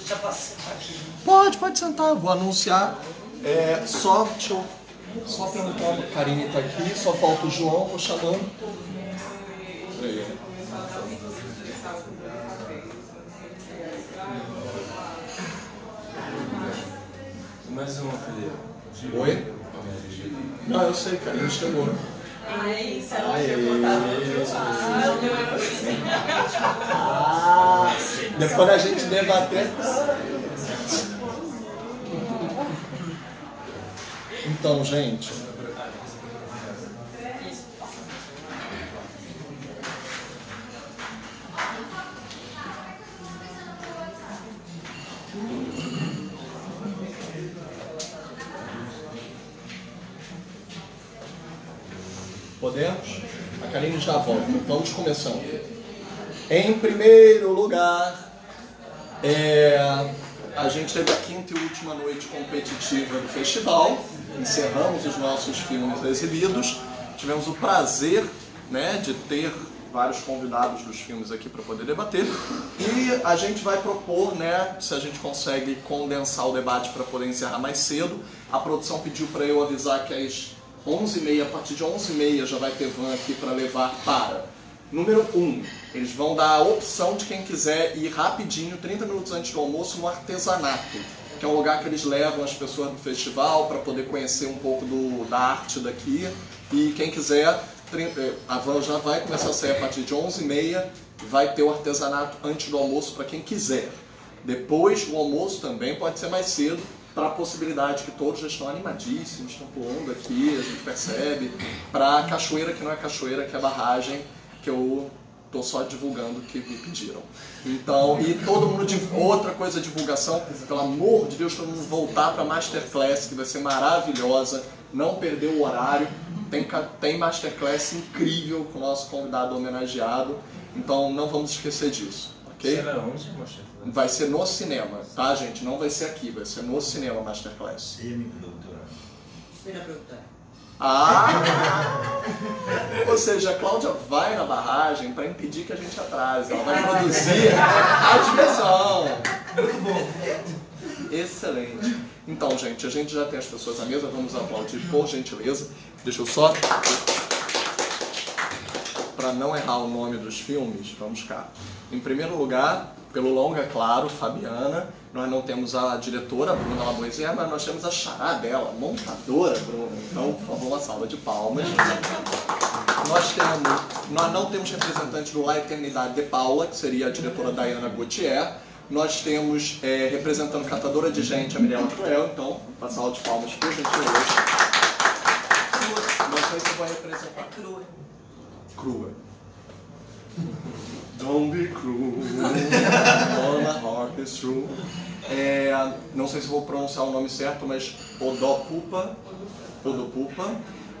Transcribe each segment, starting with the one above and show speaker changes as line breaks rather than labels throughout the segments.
Já posso sentar aqui?
Pode sentar, vou anunciar. Deixa eu só perguntar, a Karine tá aqui, só falta o João, vou chamando.
Mais uma, Felipe.
Oi? Não, eu sei, Karine chegou.
Ai, se ela chegou, tá
Depois a gente debater. Então, gente. Podemos? A Karine já volta. Vamos começando. Em primeiro lugar, a gente teve a quinta e última noite competitiva do festival. Encerramos os nossos filmes exibidos. Tivemos o prazer, né, de ter vários convidados dos filmes aqui para poder debater. E a gente vai propor, né, se a gente consegue condensar o debate para poder encerrar mais cedo. A produção pediu para eu avisar que às 11h30, a partir de 11h30 já vai ter van aqui para levar para. Número 1, eles vão dar a opção de quem quiser ir rapidinho, 30 minutos antes do almoço, no artesanato, que é um lugar que eles levam as pessoas do festival para poder conhecer um pouco da arte daqui. E quem quiser, a van já vai começar a sair a partir de 11h30 e vai ter o artesanato antes do almoço para quem quiser. Depois, o almoço também pode ser mais cedo, para a possibilidade que todos já estão animadíssimos, estão pulando aqui, a gente percebe, para a cachoeira, que não é cachoeira, que é barragem, que eu estou só divulgando que me pediram. Então, e todo mundo, outra coisa, divulgação, pelo amor de Deus, todo mundo voltar para a Masterclass, que vai ser maravilhosa, não perder o horário, tem Masterclass incrível com o nosso convidado homenageado, então não vamos esquecer disso, ok?
Será onde, Masterclass?
Vai ser no cinema, tá, gente? Não vai ser aqui, vai ser no cinema Masterclass.
E a minha produtora?
Vira produtora.
Ou seja, a Cláudia vai na barragem para impedir que a gente atrase. Ela vai produzir a diversão.
Muito bom.
Excelente. Então, gente, a gente já tem as pessoas à mesa. Vamos aplaudir, por gentileza. Deixa eu só... Para não errar o nome dos filmes, vamos cá. Em primeiro lugar, pelo longa, claro, Fabiana. Nós não temos a diretora, Bruna Laboisière, mas nós temos a xará dela, montadora, Bruna. Então, por favor, uma salva de palmas. Nós não temos representante do La Eternidade de Paula, que seria a diretora Diana Gauthier. Nós temos, representando catadora de gente, a Mirella Cruel. Então, uma salva de palmas, por gentileza. Você vai representar...
É crua.
Crua. Don't be cruel, all my heart is true. Não sei se vou pronunciar o nome certo, mas Odopupa,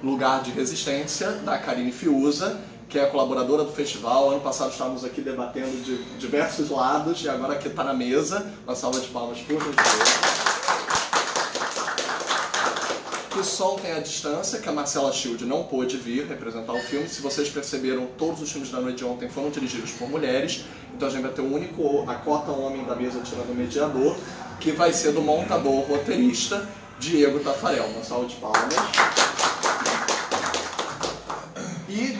Lugar de Resistência, da Karine Fiuza, que é a colaboradora do festival. Ano passado estávamos aqui debatendo de diversos lados e agora aqui está na mesa. Uma salva de palmas por gentileza. Que soltem a distância, que a Marcela Shield não pôde vir representar o filme. Se vocês perceberam, todos os filmes da noite de ontem foram dirigidos por mulheres, então a gente vai ter a cota homem da mesa tirando o mediador, que vai ser do montador roteirista Diego Tafarel. Uma salva de palmas. E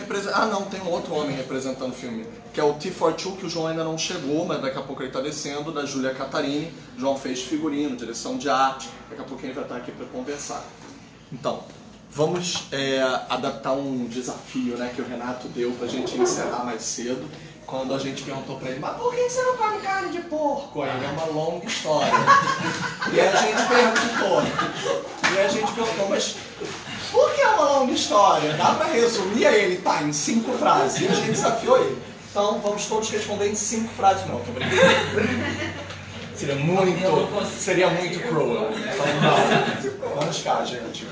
tem um outro homem representando o filme, que é o T42, que o João ainda não chegou, mas daqui a pouco ele está descendo, da Júlia Catarini. O João fez figurino, direção de arte, daqui a pouco ele vai estar aqui para conversar. Então, vamos adaptar um desafio, né, que o Renato deu pra gente encerrar mais cedo, quando a gente perguntou pra ele, mas por que você não come carne de porco? Aí é uma longa história. E a gente perguntou, mas por que é uma longa história? Dá pra resumir? Aí ele, tá, em 5 frases. E a gente desafiou ele. Então, vamos todos responder em 5 frases. Não, tô brincando. Seria muito cruel. Então, não. Vamos cá, gente.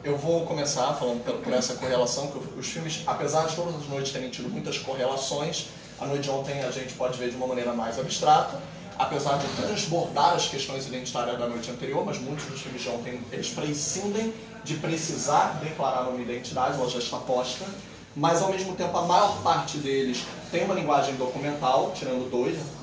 Eu vou começar falando por essa correlação, que os filmes, apesar de todas as noites terem tido muitas correlações, a noite de ontem a gente pode ver de uma maneira mais abstrata, apesar de transbordar as questões identitárias da noite anterior, mas muitos dos filmes de ontem, eles prescindem de precisar declarar uma identidade, ela já está posta. mas ao mesmo tempo a maior parte deles tem uma linguagem documental, tirando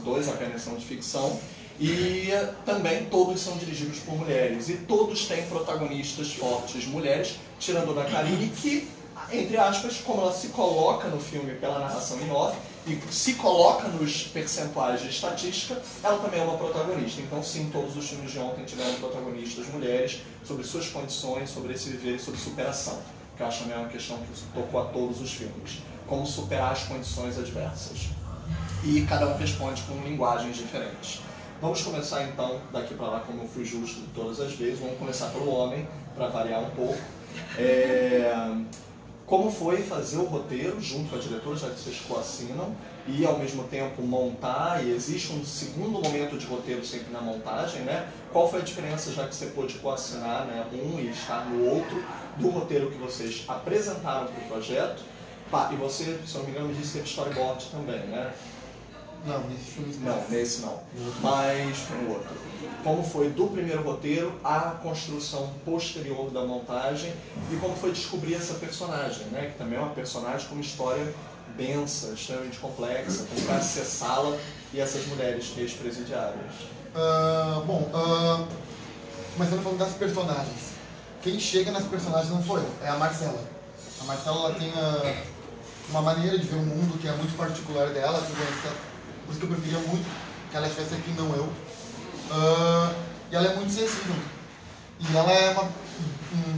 dois apenas são de ficção, e também todos são dirigidos por mulheres, e todos têm protagonistas fortes mulheres, tirando a Karine, que, entre aspas, como ela se coloca no filme pela narração em off, e se coloca nos percentuais de estatística, ela também é uma protagonista. Então sim, todos os filmes de ontem tiveram protagonistas mulheres, sobre suas condições, sobre esse viver e sobre superação, que eu acho também uma questão que tocou a todos os filmes. Como superar as condições adversas. E cada um responde com linguagens diferentes. Vamos começar então, daqui para lá, como eu fui justo de todas as vezes, vamos começar pelo homem, para variar um pouco. Como foi fazer o roteiro junto com a diretora, já que vocês coassinam, e ao mesmo tempo montar, e existe um segundo momento de roteiro sempre na montagem, né? Qual foi a diferença, já que você pôde coassinar, né, um e estar no outro, do roteiro que vocês apresentaram para o projeto? E você, se eu não me engano, me disse que teve storyboard também, né?
Não, nesse filme
não. Nesse não. Mas no outro. Como foi do primeiro roteiro a construção posterior da montagem e como foi descobrir essa personagem, né? Que também é uma personagem com uma história densa, extremamente complexa, como para acessá-la e essas mulheres ex-presidiárias.
Começando falando das personagens. Quem chega nas personagens não foi eu, é a Marcela. A Marcela ela tem uma maneira de ver o mundo que é muito particular dela, por isso que eu preferia muito que ela estivesse aqui, não eu. E ela é muito sensível. E ela é uma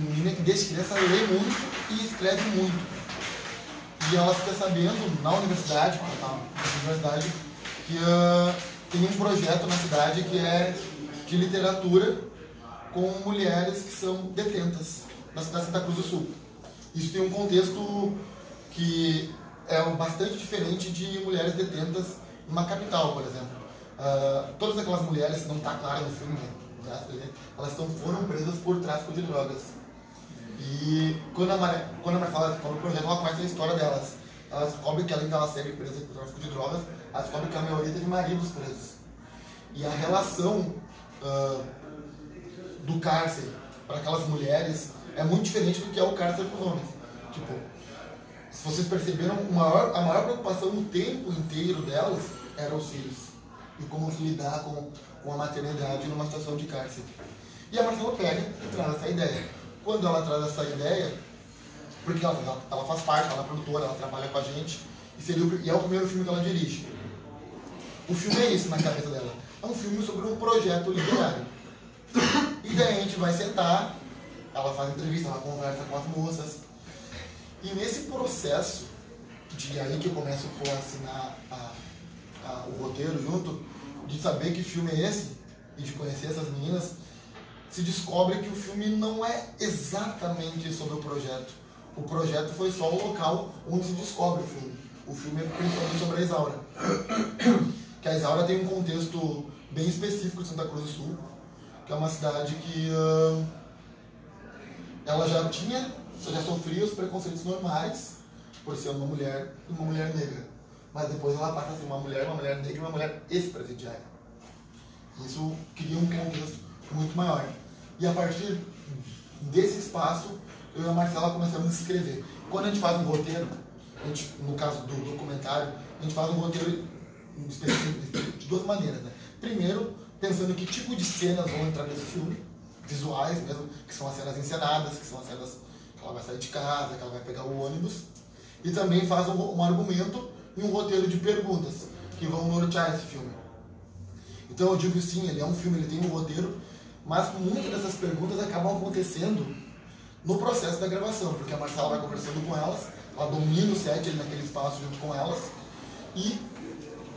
menina que desde criança lê muito e escreve muito. E ela fica sabendo na universidade, que tem um projeto na cidade que é de literatura com mulheres que são detentas na cidade de Santa Cruz do Sul. Isso tem um contexto que é bastante diferente de mulheres detentas numa capital, por exemplo. Todas aquelas mulheres, que não está claro no filme, elas foram presas por tráfico de drogas. E quando a Marcela fala no projeto, ela conhece a história delas. Ela descobre que além dela ser presa por tráfico de drogas, ela descobre que a maioria teve maridos presos. E a relação do cárcere para aquelas mulheres é muito diferente do que é o cárcere para os homens. Tipo, se vocês perceberam, a maior preocupação o tempo inteiro delas eram os filhos. E como se lidar com a maternidade numa situação de cárcere. E a Marcela pega e traz essa ideia. Quando ela traz essa ideia, porque ela faz parte, ela é produtora, ela trabalha com a gente, e é o primeiro filme que ela dirige. O filme é isso na cabeça dela. É um filme sobre um projeto literário. E daí a gente vai sentar, ela faz entrevista, ela conversa com as moças. E nesse processo, de aí que eu começo a assinar o roteiro junto, de saber que filme é esse, e de conhecer essas meninas, se descobre que o filme não é exatamente sobre o projeto. O projeto foi só o local onde se descobre o filme. O filme é principalmente sobre a Isaura. Que a Isaura tem um contexto bem específico de Santa Cruz do Sul, que é uma cidade que ela já sofria os preconceitos normais por ser uma mulher e uma mulher negra. Mas depois ela passa a ser uma mulher negra e uma mulher ex-presidiária. Isso cria um contexto muito maior. E a partir desse espaço, eu e a Marcela começamos a escrever. Quando a gente faz um roteiro, no caso do documentário, a gente faz um roteiro de duas maneiras, né? Primeiro, pensando que tipo de cenas vão entrar nesse filme, visuais mesmo, que são as cenas encenadas, que são as cenas que ela vai sair de casa, que ela vai pegar o ônibus. E também faz um argumento e um roteiro de perguntas que vão nortear esse filme. Então eu digo sim, ele é um filme, ele tem um roteiro, mas muitas dessas perguntas acabam acontecendo no processo da gravação, porque a Marcela vai conversando com elas, ela domina o set ali naquele espaço junto com elas, e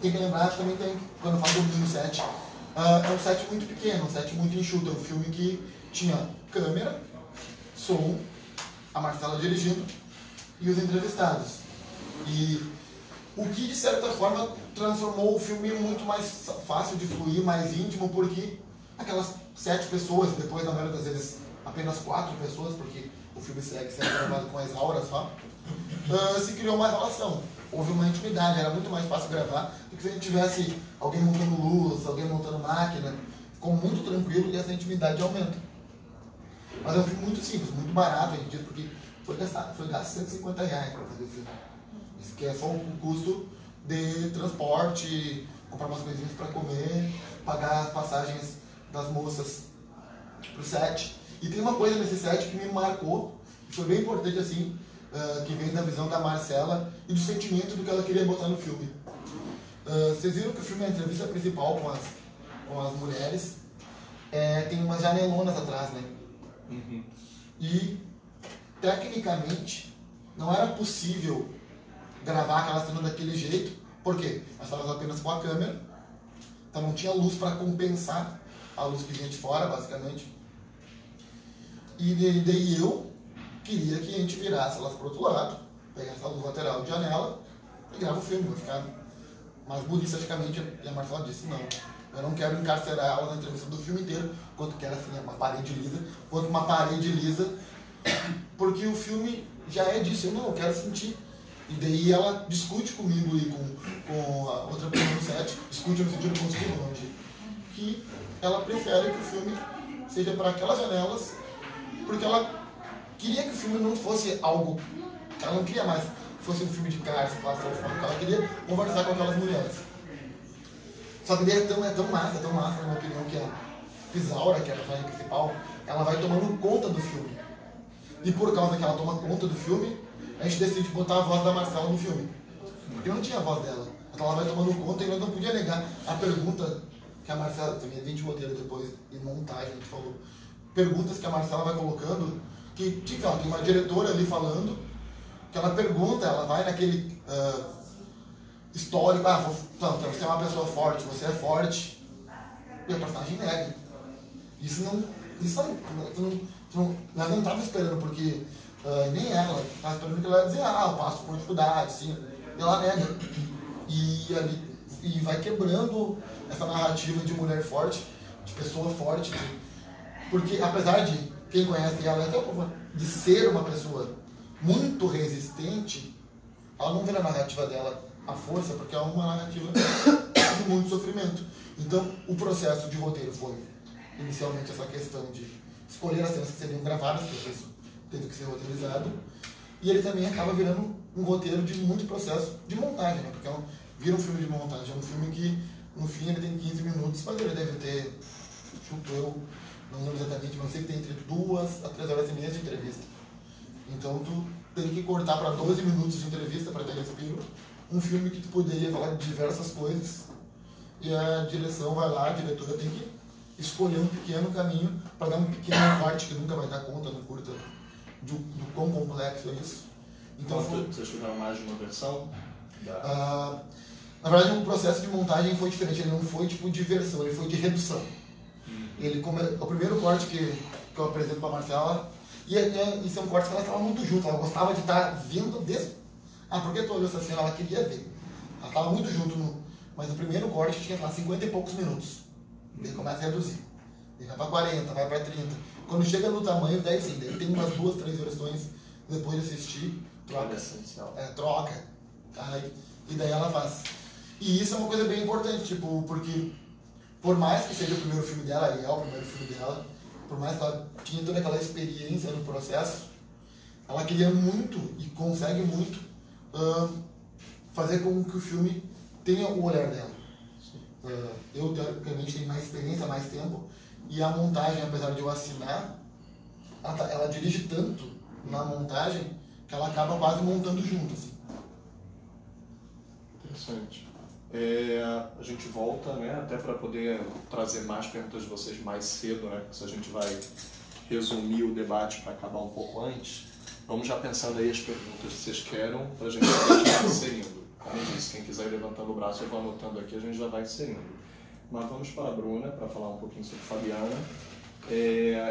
tem que lembrar que também tem, quando eu falo domina o set, é um set muito pequeno, um set muito enxuto, é um filme que tinha câmera, som, a Marcela dirigindo e os entrevistados. E o que, de certa forma, transformou o filme muito mais fácil de fluir, mais íntimo, porque aquelas 7 pessoas, depois, na maioria das vezes, apenas 4 pessoas, porque o filme segue sendo gravado com a Isaura só, se criou uma relação. Houve uma intimidade, era muito mais fácil gravar do que se a gente tivesse alguém montando luz, alguém montando máquina. Ficou muito tranquilo e essa intimidade aumenta. Mas é um filme muito simples, muito barato, a gente diz, porque foi gasto R$150 para fazer o filme. Isso que é só um custo de transporte, comprar umas coisinhas para comer, pagar as passagens das moças pro set. E tem uma coisa nesse set que me marcou, que foi bem importante assim, que vem da visão da Marcela e do sentimento do que ela queria botar no filme. Vocês viram que o filme é a entrevista principal com as mulheres, tem umas janelonas atrás, né?
Uhum.
E, tecnicamente, não era possível gravar aquela cena daquele jeito. Por quê? Nós estávamos apenas com a câmera, então não tinha luz para compensar a luz que vinha de fora, basicamente. E daí eu queria que a gente virasse elas para o outro lado, pegasse a luz lateral de janela e grava o filme, vai ficar mais bonito esteticamente. E a Marcela disse, não, eu não quero encarcerar ela na entrevista do filme inteiro, quanto quero assim, uma parede lisa, porque o filme já é disso, eu quero sentir. E daí ela discute comigo e com a outra pessoa do set, discute no sentido positivo, que ela prefere que o filme seja para aquelas janelas, porque ela queria que o filme não fosse algo, ela não queria mais que fosse um filme de cárcere, ela queria conversar com aquelas mulheres. Só que daí é tão massa, na minha opinião, que a Isaura, que é a personagem principal, ela vai tomando conta do filme. E por causa que ela toma conta do filme, a gente decide botar a voz da Marcela no filme. Porque não tinha a voz dela. Então ela vai tomando conta e nós não podia negar a pergunta que a Marcela, também é de roteiro depois, e montagem, a gente falou. Perguntas que a Marcela vai colocando, que tem uma diretora ali falando, que ela pergunta, ela vai naquele histórico, você é uma pessoa forte, você é forte, e a personagem nega. Nós não estávamos esperando, porque nem ela estava esperando que ela ia dizer, eu passo por dificuldade, sim, e ela nega. E vai quebrando essa narrativa de mulher forte, de pessoa forte, porque apesar de quem conhece ela, de ser uma pessoa muito resistente, ela não vê na narrativa dela a força, porque é uma narrativa de muito sofrimento. Então, o processo de roteiro foi, inicialmente, essa questão de escolher as cenas que seriam gravadas, porque isso teve que ser roteirizado, e ele também acaba virando um roteiro de muito processo de montagem, né? Porque vira um filme de montagem, é um filme que, no fim, ele tem 15 minutos, mas ele deve ter, chuto eu, não lembro exatamente, mas eu sei que tem entre 2 a 3 horas e meia de entrevista. Então, tu tem que cortar para 12 minutos de entrevista para ter respiro. Um filme que tu poderia falar de diversas coisas, e a direção vai lá, a diretora tem que escolher um pequeno caminho para dar um pequeno corte que nunca vai dar conta no curta do quão complexo é isso. Então,
Vocês tiveram mais de uma versão?
Na verdade, o processo de montagem foi diferente, ele não foi tipo de versão, ele foi de redução. O primeiro corte que eu apresento para a Marcela, e isso é um corte que ela estava muito junto, ela gostava de estar vendo desde... por que tu olhou essa cena? Ela queria ver. Ela estava muito junto, mas o primeiro corte tinha 50 e poucos minutos. Daí começa a reduzir. Daí vai para 40, vai para 30. Quando chega no tamanho, daí sim, daí tem umas 2, 3 versões depois de assistir, troca. Troca. E daí ela faz. E isso é uma coisa bem importante, porque por mais que seja o primeiro filme dela, e é o primeiro filme dela, por mais que ela tinha toda aquela experiência no processo, ela queria muito e consegue muito fazer com que o filme tenha o olhar dela. Eu, teoricamente, tenho mais experiência, mais tempo, e a montagem, apesar de eu assinar, ela dirige tanto na montagem que ela acaba quase montando junto. Assim.
Interessante. A gente volta, né, até para poder trazer mais perguntas de vocês mais cedo, né, se a gente vai resumir o debate para acabar um pouco antes. Vamos já pensando aí as perguntas que vocês querem para a gente continuar inserindo. Como eu disse, quem quiser ir levantando o braço, eu vou anotando aqui, a gente já vai inserindo. Mas vamos para a Bruna, para falar um pouquinho sobre Fabiana.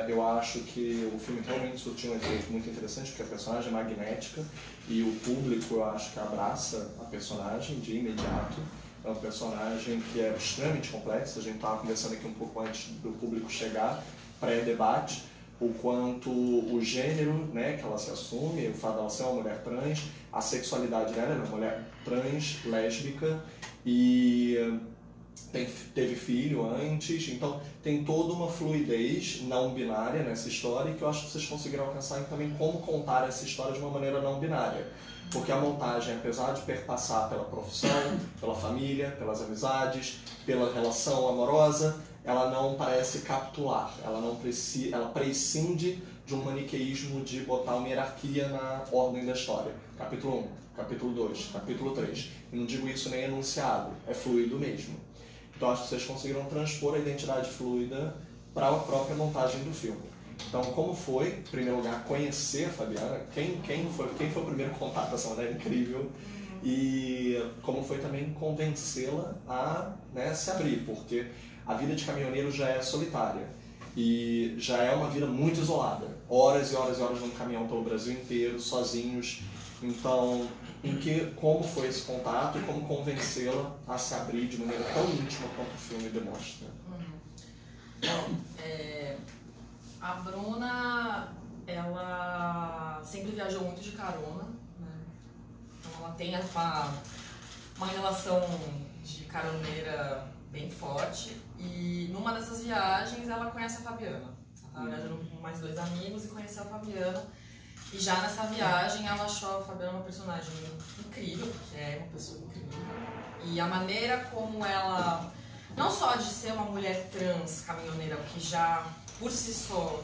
Eu acho que o filme realmente surtiu um efeito muito interessante, porque a personagem é magnética e o público, eu acho que abraça a personagem de imediato. É um personagem que é extremamente complexo, a gente estava conversando aqui um pouco antes do público chegar, pré-debate, o quanto o gênero, né, que ela se assume, o fato dela ser uma mulher trans, a sexualidade dela é uma mulher trans, lésbica, e teve filho antes, então tem toda uma fluidez não binária nessa história que eu acho que vocês conseguiram alcançar em também como contar essa história de uma maneira não binária. Porque a montagem, apesar de perpassar pela profissão, pela família, pelas amizades, pela relação amorosa, ela não parece capitular, ela prescinde de um maniqueísmo de botar uma hierarquia na ordem da história. Capítulo 1, capítulo 2, capítulo 3. E não digo isso nem enunciado, é fluido mesmo. Então acho que vocês conseguiram transpor a identidade fluida para a própria montagem do filme. Então, como foi, em primeiro lugar, conhecer a Fabiana? Quem foi o primeiro contato? Essa mulher incrível. E como foi também convencê-la a, né, se abrir, porque a vida de caminhoneiro já é solitária e já é uma vida muito isolada. Horas e horas e horas num caminhão pelo Brasil inteiro, sozinhos. Então, como foi esse contato e como convencê-la a se abrir de maneira tão íntima quanto o filme demonstra?
A Bruna, ela sempre viajou muito de carona, né? Então ela tem uma relação de caroneira bem forte e numa dessas viagens ela conhece a Fabiana. Ela estava viajando com mais 2 amigos e conheceu a Fabiana. E já nessa viagem ela achou a Fabiana uma personagem incrível, porque é uma pessoa incrível. E a maneira como ela, não só de ser uma mulher trans caminhoneira, o que já por si só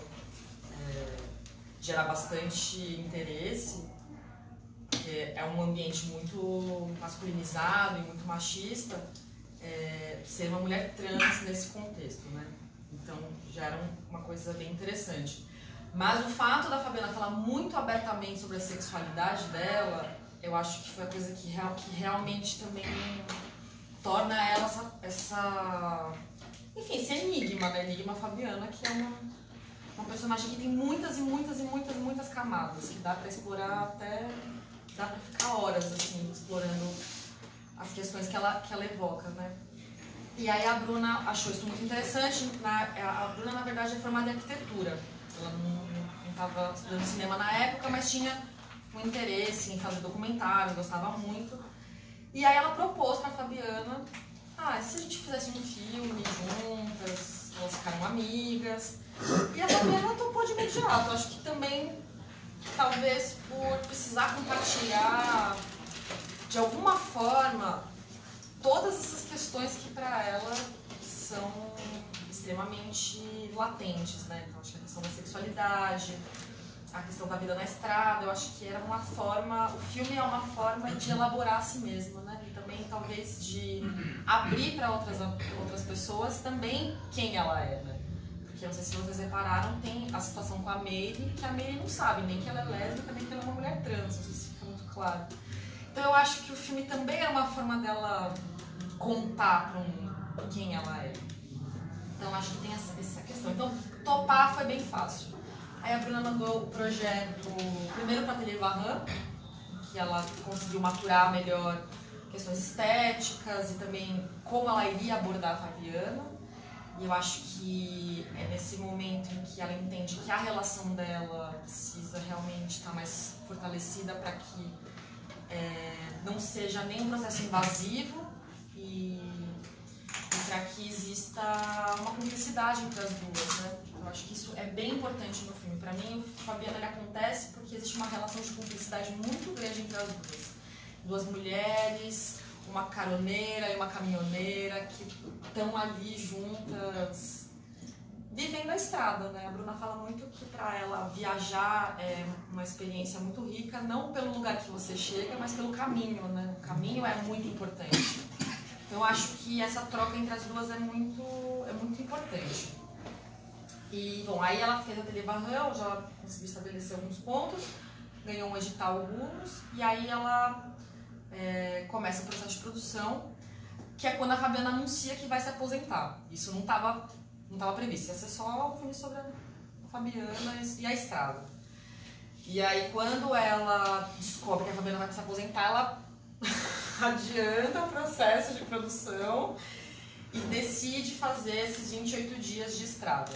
gera bastante interesse, porque é um ambiente muito masculinizado e muito machista, ser uma mulher trans nesse contexto, né? Então já era uma coisa bem interessante. Mas o fato da Fabiana falar muito abertamente sobre a sexualidade dela, eu acho que foi a coisa que realmente também torna ela enfim, esse enigma, né? Enigma Fabiana, que é uma personagem que tem muitas e muitas e muitas e muitas camadas, que dá pra explorar até... dá pra ficar horas, assim, explorando as questões que ela evoca, né? E aí a Bruna achou isso muito interessante. A Bruna, na verdade, é formada em arquitetura. Ela não estava estudando cinema na época, mas tinha um interesse em fazer documentário, gostava muito. E aí ela propôs pra Fabiana, se a gente fizesse um filme juntas, elas ficaram amigas. E a Fabiana topou de imediato. Acho que também, talvez por precisar compartilhar, de alguma forma, todas essas questões que para ela são extremamente latentes, né? Então acho que a questão da sexualidade, a questão da vida na estrada, eu acho que era uma forma, o filme é uma forma de elaborar a si mesmo, né? E também talvez de abrir para outras pessoas também quem ela é, né? Porque não sei se vocês repararam, tem a situação com a Meire, que a Meire não sabe nem que ela é lésbica, nem que ela é uma mulher trans, não sei se fica muito claro. Então eu acho que o filme também era uma forma dela contar para quem ela é. Então acho que tem essa questão. Então topar foi bem fácil. Aí a Bruna mandou o projeto primeiro para a Ateliê Varran, que ela conseguiu maturar melhor questões estéticas e também como ela iria abordar a Fabiana. E eu acho que é nesse momento em que ela entende que a relação dela precisa realmente estar mais fortalecida para que não seja nem um processo invasivo e para que exista uma cumplicidade entre as duas, né? Eu acho que isso é bem importante no filme. Para mim, o Fabiana ele acontece porque existe uma relação de cumplicidade muito grande entre as duas. Duas mulheres, uma caroneira e uma caminhoneira que estão ali juntas, vivendo a estrada, né? A Bruna fala muito que para ela viajar é uma experiência muito rica, não pelo lugar que você chega, mas pelo caminho, né? O caminho é muito importante. Então eu acho que essa troca entre as duas é muito importante. E, bom, aí ela fez a Ateliê Varran, já conseguiu estabelecer alguns pontos, ganhou um edital Rumos, e aí ela começa o processo de produção, que é quando a Fabiana anuncia que vai se aposentar. Isso não estava previsto, ia ser só um filme sobre a Fabiana e a estrada. E aí quando ela descobre que a Fabiana vai se aposentar, ela adianta o processo de produção e decide fazer esses 28 dias de estrada.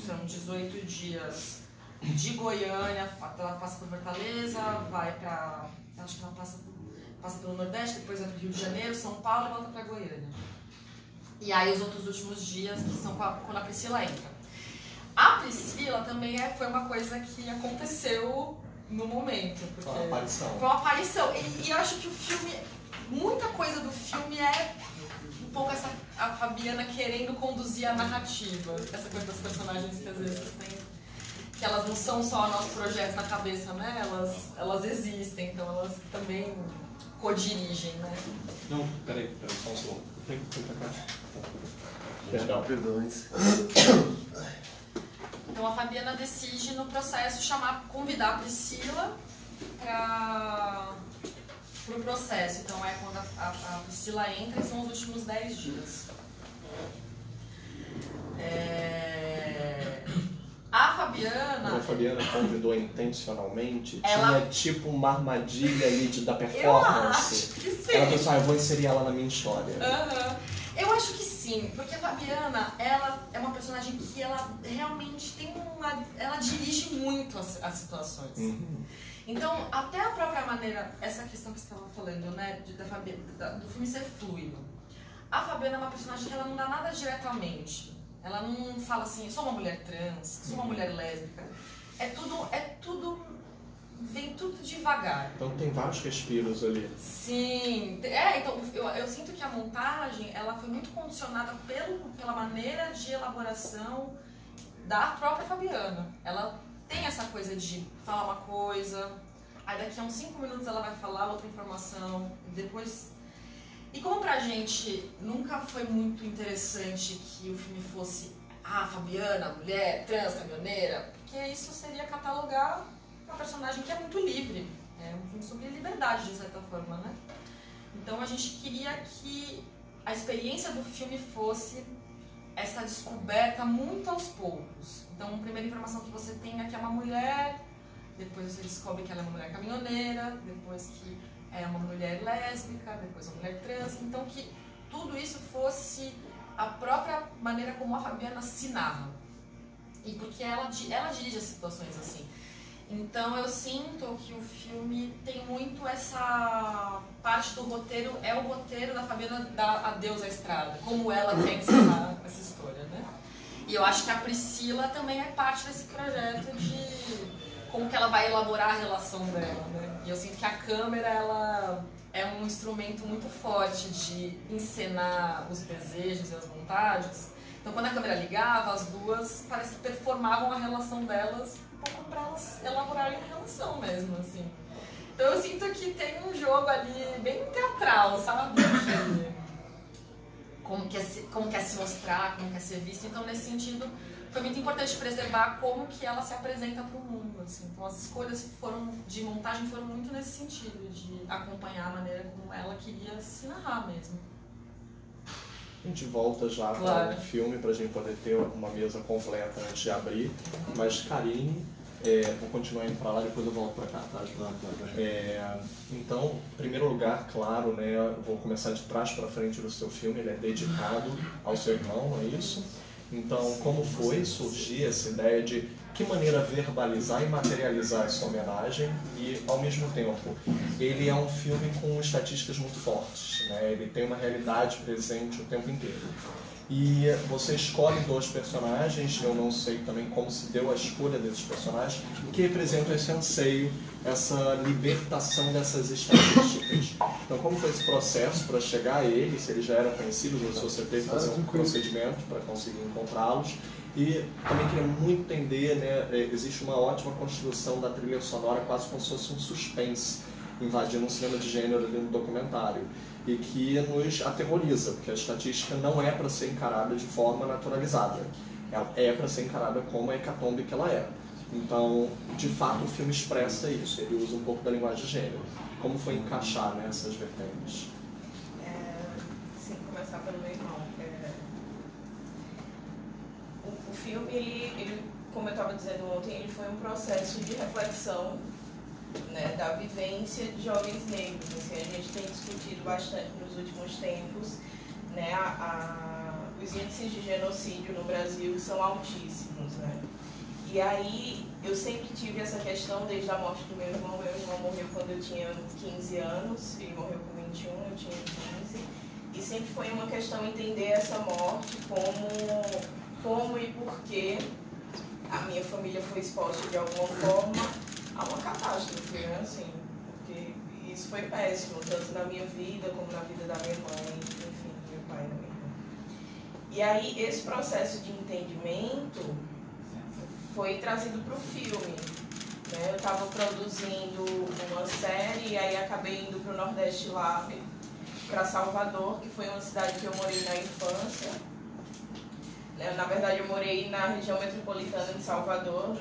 São 18 dias de Goiânia, ela passa por Fortaleza, vai para, acho que ela passa pelo Nordeste, depois vai para o Rio de Janeiro, São Paulo e volta para Goiânia. E aí os outros últimos dias, que são quando a Priscila entra. A Priscila também foi uma coisa que aconteceu no momento. Porque
Foi uma aparição.
Foi uma aparição. E eu acho que o filme, muita coisa do filme é um pouco a Fabiana querendo conduzir a narrativa. Essa coisa das personagens que às vezes tem, que elas não são só nossos projetos na cabeça, né? Elas existem, então elas também co-dirigem, né?
Não, peraí, só um segundo. Tem pra cá.
Perdão. Perdões.
Então a Fabiana decide no processo convidar a Priscila para o processo. Então é quando a Priscila entra e são os últimos 10 dias. A Fabiana
convidou intencionalmente,
ela...
tinha tipo uma armadilha ali da performance.
Eu acho que sim.
Ela pensou, eu vou inserir ela na minha história.
Eu acho que sim, porque a Fabiana, ela é uma personagem que ela realmente tem ela dirige muito as situações.
Uhum.
Então, até a própria maneira, essa questão que você estava falando, né, do filme ser fluido. A Fabiana é uma personagem que ela não dá nada diretamente. Ela não fala assim, sou uma mulher trans, sou uma mulher lésbica. Vem tudo devagar.
Então tem vários respiros ali.
Sim, então eu sinto que a montagem ela foi muito condicionada pela maneira de elaboração da própria Fabiana. Ela tem essa coisa de falar uma coisa, aí daqui a uns 5 minutos ela vai falar outra informação, depois... E como pra gente nunca foi muito interessante que o filme fosse Fabiana, mulher, trans, caminhoneira, porque isso seria catalogar uma personagem que é muito livre. É um filme sobre liberdade, de certa forma, né? Então a gente queria que a experiência do filme fosse essa descoberta muito aos poucos. Então a primeira informação que você tem é que é uma mulher, depois você descobre que ela é uma mulher caminhoneira, depois que é uma mulher lésbica, depois uma mulher trans. Então que tudo isso fosse a própria maneira como a Fabiana se narra. E porque ela dirige as situações assim. Então eu sinto que o filme tem muito essa parte do roteiro, é o roteiro da Fabiana dar adeus à estrada, como ela quer encerrar essa história, né? E eu acho que a Priscila também é parte desse projeto de como que ela vai elaborar a relação dela, né? E eu sinto que a câmera, ela é um instrumento muito forte de encenar os desejos e as vontades. Então quando a câmera ligava, as duas parece que performavam a relação delas um pouco para elas elaborarem a relação mesmo, assim. Então eu sinto que tem um jogo ali bem teatral, sabe? De como quer se mostrar, como quer ser visto. Então nesse sentido foi muito importante preservar como que ela se apresenta para o mundo, assim. Então as escolhas de montagem foram muito nesse sentido, de acompanhar a maneira como ela queria se narrar mesmo.
A gente volta já para o filme para a gente poder ter uma mesa completa antes de abrir. Mas Karine, vou continuar indo para lá, depois eu volto para cá, tá? Então, em primeiro lugar, claro, né, vou começar de trás para frente do seu filme. Ele é dedicado ao seu irmão, não é isso? Então, como foi surgir essa ideia de que maneira verbalizar e materializar essa homenagem e, ao mesmo tempo, ele é um filme com estatísticas muito fortes, né? Ele tem uma realidade presente o tempo inteiro. E você escolhe 2 personagens, eu não sei também como se deu a escolha desses personagens, que representam esse anseio, essa libertação dessas estatísticas. Então, como foi esse processo para chegar a ele, se eles já eram conhecidos ou se você teve que fazer um procedimento para conseguir encontrá-los? E também queria muito entender, né, existe uma ótima construção da trilha sonora, quase como se fosse um suspense, invadindo um cinema de gênero ali no documentário, e que nos aterroriza, porque a estatística não é para ser encarada de forma naturalizada, ela é para ser encarada como a hecatombe que ela é. Então, de fato, o filme expressa isso, ele usa um pouco da linguagem de gênero. Como foi encaixar nessas vertentes?
Sim, começar pelo meu irmão. O filme, ele, como eu estava dizendo ontem, ele foi um processo de reflexão, né, da vivência de jovens negros. Assim, a gente tem discutido bastante nos últimos tempos, né, os índices de genocídio no Brasil são altíssimos, né? E aí eu sempre tive essa questão desde a morte do meu irmão. Meu irmão morreu quando eu tinha 15 anos, ele morreu com 21, eu tinha 15. E sempre foi uma questão entender essa morte, como e por que a minha família foi exposta de alguma forma a uma catástrofe, né? Assim, porque isso foi péssimo, tanto na minha vida como na vida da minha mãe, enfim, do meu pai e da minha irmã. E aí, esse processo de entendimento foi trazido para o filme. Né? Eu estava produzindo uma série e aí acabei indo para o Nordeste Lab, para Salvador, que foi uma cidade que eu morei na infância. Na verdade, eu morei na região metropolitana de Salvador,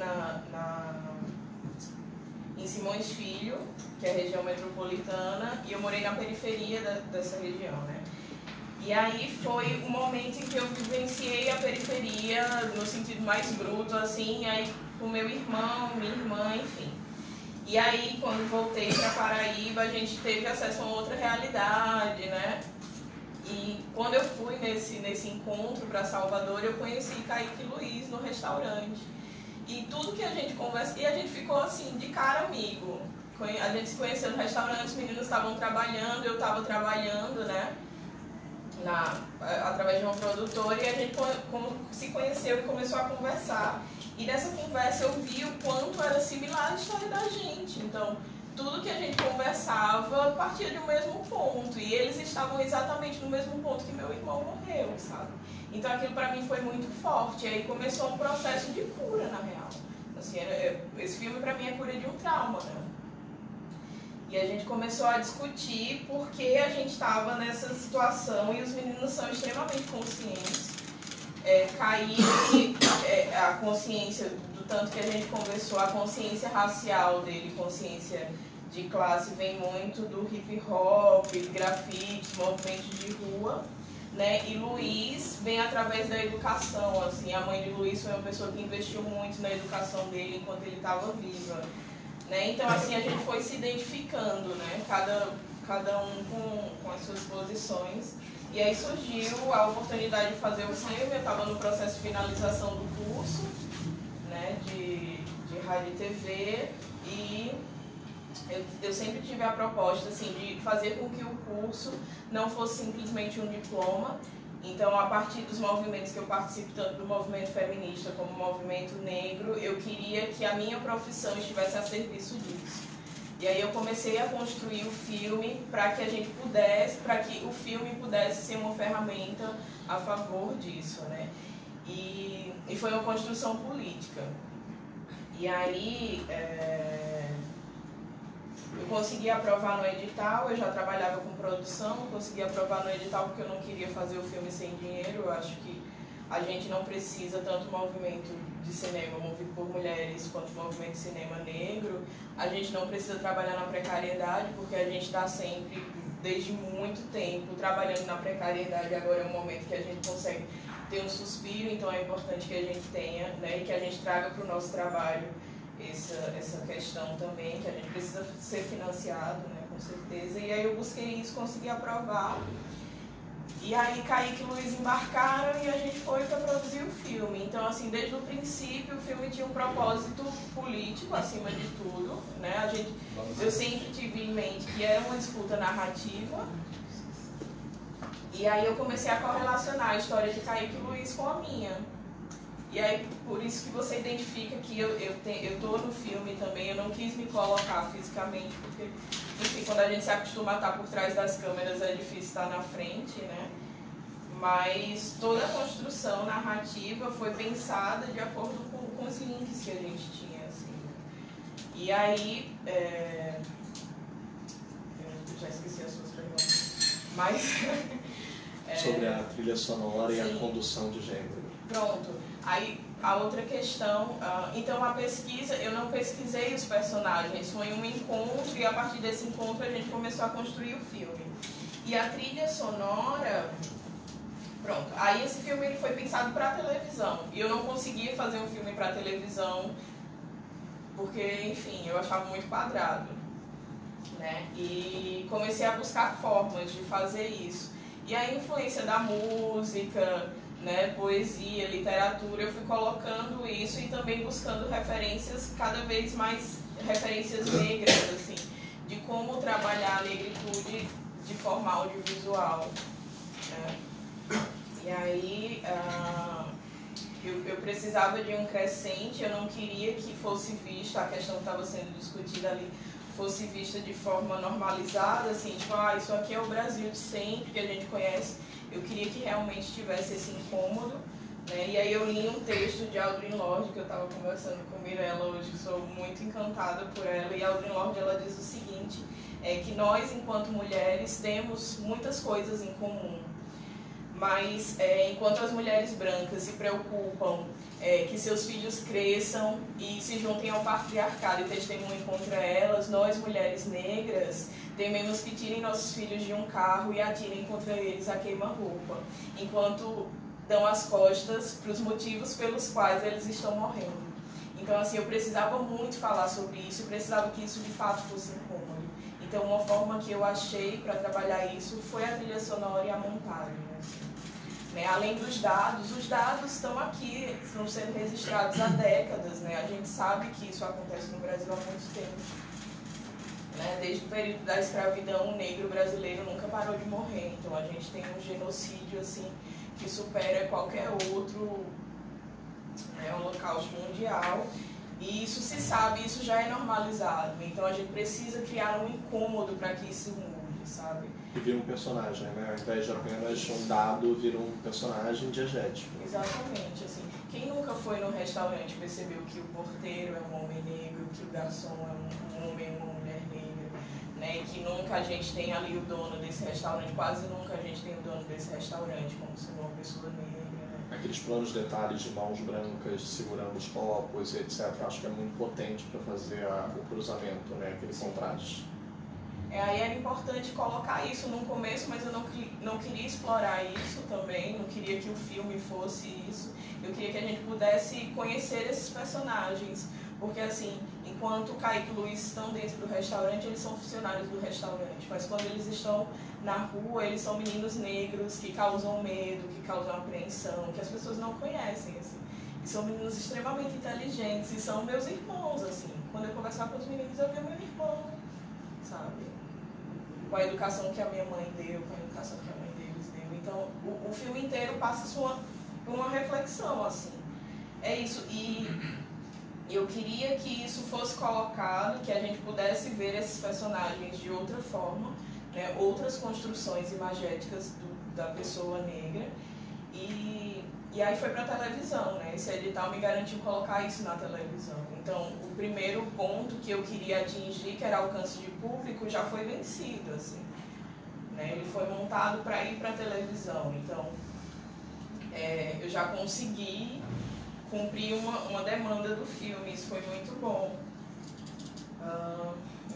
em Simões Filho, que é a região metropolitana, e eu morei na periferia dessa região, né? E aí foi o momento em que eu vivenciei a periferia no sentido mais bruto, assim, e aí com meu irmão, minha irmã, enfim. E aí, quando voltei para Paraíba, a gente teve acesso a outra realidade, né? E quando eu fui nesse encontro para Salvador, eu conheci Kaique Luiz no restaurante. E tudo que a gente conversou, e a gente ficou assim, de cara amigo. A gente se conheceu no restaurante, os meninos estavam trabalhando, eu estava trabalhando, né? Através de uma produtora, e a gente se conheceu e começou a conversar. E nessa conversa eu vi o quanto era similar a história da gente. Então, tudo que a gente conversava partia de um mesmo ponto. E eles estavam exatamente no mesmo ponto que meu irmão morreu, sabe? Então aquilo para mim foi muito forte. E aí começou um processo de cura, na real. Assim, esse filme para mim é cura de um trauma, né? E a gente começou a discutir por que a gente estava nessa situação, e os meninos são extremamente conscientes. Kaique, a consciência, do tanto que a gente conversou, a consciência racial dele, consciência de classe, vem muito do hip hop, grafites, movimentos de rua, né? E Luiz vem através da educação, assim. A mãe de Luiz foi uma pessoa que investiu muito na educação dele enquanto ele estava viva. Né? Então, assim, a gente foi se identificando, né? Cada um com as suas posições. E aí surgiu a oportunidade de fazer o filme. Eu estava no processo de finalização do curso, né? de rádio e TV. E eu sempre tive a proposta assim, de fazer com que o curso não fosse simplesmente um diploma. Então, a partir dos movimentos que eu participo, tanto do movimento feminista como do movimento negro, eu queria que a minha profissão estivesse a serviço disso. E aí eu comecei a construir o filme para que o filme pudesse ser uma ferramenta a favor disso, né? E foi uma construção política. E aí eu consegui aprovar no edital. Eu já trabalhava com produção, consegui aprovar no edital porque eu não queria fazer o filme sem dinheiro. Eu acho que a gente não precisa tanto movimento de cinema movido por mulheres quanto movimento de cinema negro. A gente não precisa trabalhar na precariedade, porque a gente está sempre, desde muito tempo, trabalhando na precariedade. Agora é um momento que a gente consegue ter um suspiro, então é importante que a gente tenha, né, e que a gente traga para o nosso trabalho essa questão também, que a gente precisa ser financiado, né, com certeza. E aí eu busquei isso, consegui aprovar. E aí Kaique e Luiz embarcaram e a gente foi para produzir o filme. Então, assim, desde o princípio o filme tinha um propósito político acima de tudo, né? Eu sempre tive em mente que era uma disputa narrativa. E aí eu comecei a correlacionar a história de Kaique e Luiz com a minha. E aí, por isso que você identifica que eu tô no filme também. Eu não quis me colocar fisicamente, porque, enfim, quando a gente se acostuma a estar por trás das câmeras é difícil estar na frente, né? Mas toda a construção narrativa foi pensada de acordo com os links que a gente tinha, assim. E aí, eu já esqueci as suas perguntas, mas...
Sobre a trilha sonora e a condução de gênero.
Pronto. Aí, a outra questão, então a pesquisa, eu não pesquisei os personagens, foi um encontro e a partir desse encontro a gente começou a construir o filme. E a trilha sonora, pronto, aí esse filme ele foi pensado para televisão e eu não conseguia fazer um filme para televisão porque, enfim, eu achava muito quadrado, né? E comecei a buscar formas de fazer isso. E a influência da música, né, poesia, literatura, eu fui colocando isso e também buscando referências, cada vez mais referências negras, assim, de como trabalhar a negritude de forma audiovisual. E aí eu precisava de um crescente, eu não queria que fosse vista, a questão que estava sendo discutida ali, fosse vista de forma normalizada, assim, tipo, isso aqui é o Brasil de sempre, que a gente conhece. Eu queria que realmente tivesse esse incômodo, né? E aí eu li um texto de Audre Lorde, que eu estava conversando com Mirella hoje, que sou muito encantada por ela, e Audre Lorde, ela diz o seguinte, que nós, enquanto mulheres, temos muitas coisas em comum, mas enquanto as mulheres brancas se preocupam que seus filhos cresçam e se juntem ao patriarcado e testemunhem contra elas, nós, mulheres negras, tememos que tirem nossos filhos de um carro e atirem contra eles a queima-roupa, enquanto dão as costas para os motivos pelos quais eles estão morrendo. Então, assim, eu precisava muito falar sobre isso, eu precisava que isso de fato fosse incômodo. Então, uma forma que eu achei para trabalhar isso foi a trilha sonora e a montagem. Né? Além dos dados, os dados estão aqui, estão sendo registrados há décadas. Né? A gente sabe que isso acontece no Brasil há muito tempo. Né? Desde o período da escravidão, o negro brasileiro nunca parou de morrer. Então, a gente tem um genocídio assim, que supera qualquer outro, né, holocausto mundial. E isso se sabe, isso já é normalizado. Então a gente precisa criar um incômodo para que isso mude, sabe?
E vira um personagem, né? Ao invés de apenas um dado, vira um personagem diegético.
Exatamente, assim. Quem nunca foi no restaurante e percebeu que o porteiro é um homem negro, que o garçom é um homem e uma mulher negra, né? E que nunca a gente tem ali o dono desse restaurante, quase nunca a gente tem o dono desse restaurante como sendo uma pessoa negra.
Aqueles planos detalhes de mãos brancas segurando os copos e etc. Acho que é muito potente para fazer o cruzamento, né? Aquele contraste.
Aí era importante colocar isso no começo, mas eu não queria explorar isso também, não queria que o filme fosse isso. Eu queria que a gente pudesse conhecer esses personagens, porque assim, enquanto o Kaique e o Luiz estão dentro do restaurante, eles são funcionários do restaurante, mas quando eles estão na rua, eles são meninos negros que causam medo, que causam apreensão, que as pessoas não conhecem, assim. E são meninos extremamente inteligentes e são meus irmãos, assim. Quando eu conversar com os meninos, eu vejo meu irmão, sabe? Com a educação que a minha mãe deu, com a educação que a mãe deles deu. Então, o filme inteiro passa por uma reflexão, assim. É isso. E eu queria que isso fosse colocado, que a gente pudesse ver esses personagens de outra forma, né? Outras construções imagéticas da pessoa negra. E aí foi para a televisão, né? Esse edital me garantiu colocar isso na televisão. Então, o primeiro ponto que eu queria atingir, que era alcance de público, já foi vencido, assim. Né? Ele foi montado para ir para a televisão. Então, eu já consegui cumprir uma demanda do filme. Isso foi muito bom.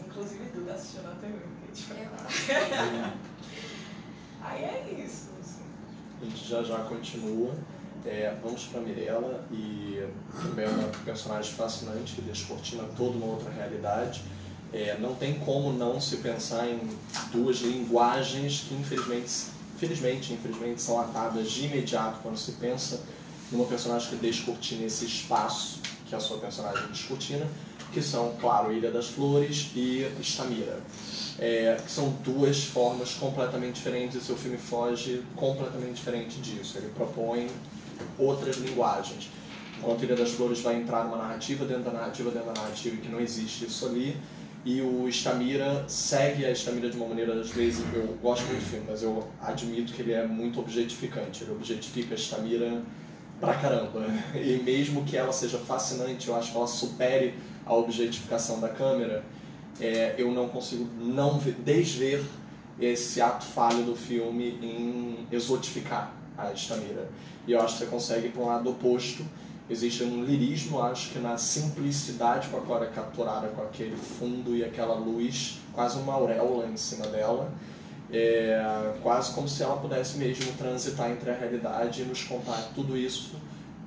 Inclusive, Duda assistiu na TV, Aí é isso. Assim.
A gente já continua. Vamos para Mirella, e também é uma personagem fascinante que descortina toda uma outra realidade. Não tem como não se pensar em duas linguagens que infelizmente são atadas de imediato quando se pensa numa personagem que descortina esse espaço que a sua personagem descortina, que são, claro, Ilha das Flores e Estamira. Que são duas formas completamente diferentes, e seu filme foge completamente diferente disso. Ele propõe outras linguagens. Enquanto Ilha das Flores vai entrar numa narrativa dentro da narrativa dentro da narrativa, e que não existe isso ali, e o Estamira segue a Estamira de uma maneira, às vezes, eu gosto muito do filme, mas eu admito que ele é muito objetificante. Ele objetifica a Estamira pra caramba. E mesmo que ela seja fascinante, eu acho que ela supere a objetificação da câmera, eu não consigo não desver esse ato falho do filme em exotificar a Estamira. E eu acho que você consegue ir para um lado oposto. Existe um lirismo, acho que na simplicidade com a qual é capturada, com aquele fundo e aquela luz, quase uma auréola em cima dela. Quase como se ela pudesse mesmo transitar entre a realidade e nos contar tudo isso,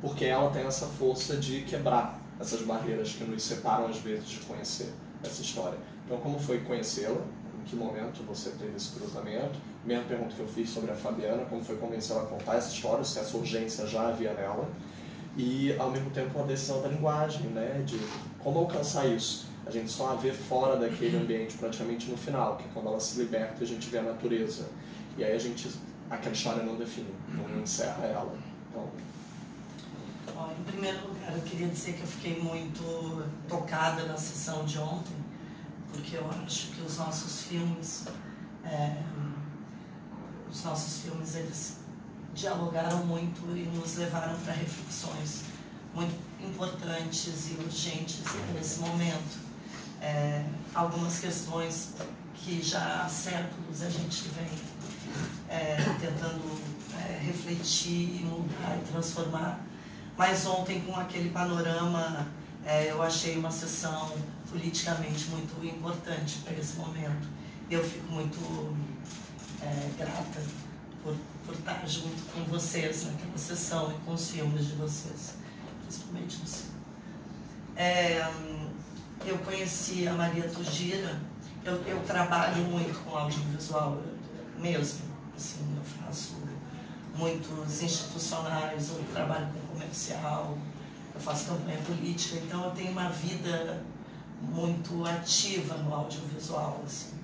porque ela tem essa força de quebrar essas barreiras que nos separam às vezes de conhecer essa história. Então, como foi conhecê-la? Em que momento você teve esse cruzamento? Mesma pergunta que eu fiz sobre a Fabiana, como foi convencê-la a contar essa história, se essa urgência já havia nela. E, ao mesmo tempo, uma decisão da linguagem, né? De como alcançar isso. A gente só a vê fora daquele ambiente praticamente no final, que é quando ela se liberta e a gente vê a natureza. E aí a gente aquela história não define, não encerra ela. Então,
Bom, em primeiro lugar, eu queria dizer que eu fiquei muito tocada na sessão de ontem, porque eu acho que os nossos filmes, eles dialogaram muito e nos levaram para reflexões muito importantes e urgentes nesse momento. Algumas questões que já há séculos a gente vem tentando refletir, mudar e transformar. Mas ontem, com aquele panorama, eu achei uma sessão politicamente muito importante para esse momento. Eu fico muito grata por estar junto com vocês naquela sessão e com os filmes de vocês, principalmente no seu. Eu conheci a Maria Tugira, eu trabalho muito com audiovisual mesmo, assim, eu faço muitos institucionais, eu trabalho com comercial, eu faço campanha política, então eu tenho uma vida muito ativa no audiovisual, assim.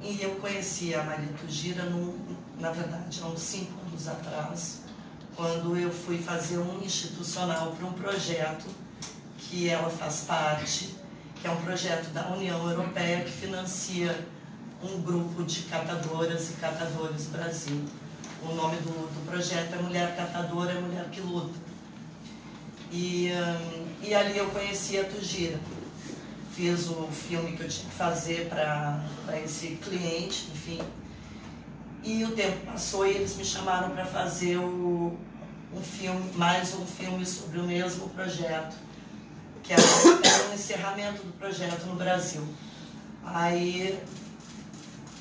E eu conheci a Maria Tugira, na verdade, há uns 5 anos atrás, quando eu fui fazer um institucional para um projeto que ela faz parte, que é um projeto da União Europeia que financia um grupo de catadoras e catadores Brasil. O nome do projeto é Mulher Catadora, é Mulher que Luta. E ali eu conheci a Tugira. Fiz o filme que eu tinha que fazer para esse cliente, enfim. E o tempo passou e eles me chamaram para fazer mais um filme sobre o mesmo projeto, que era o encerramento do projeto no Brasil. Aí,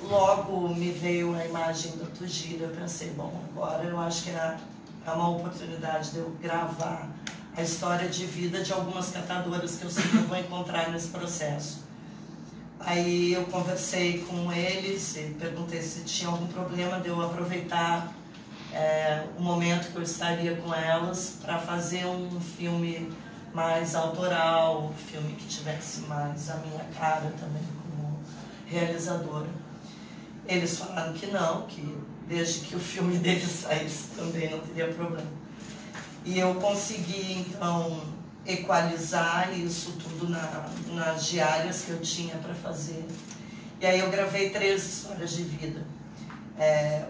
logo me veio a imagem da Tugira, eu pensei, bom, agora eu acho que é uma oportunidade de eu gravar a história de vida de algumas catadoras que eu sei que eu vou encontrar nesse processo. Aí eu conversei com eles e perguntei se tinha algum problema de eu aproveitar o momento que eu estaria com elas para fazer um filme mais autoral, um filme que tivesse mais a minha cara também como realizadora. Eles falaram que não, que desde que o filme deles saísse também não teria problema. E eu consegui, então, equalizar isso tudo nas diárias que eu tinha para fazer. E aí eu gravei 3 histórias de vida.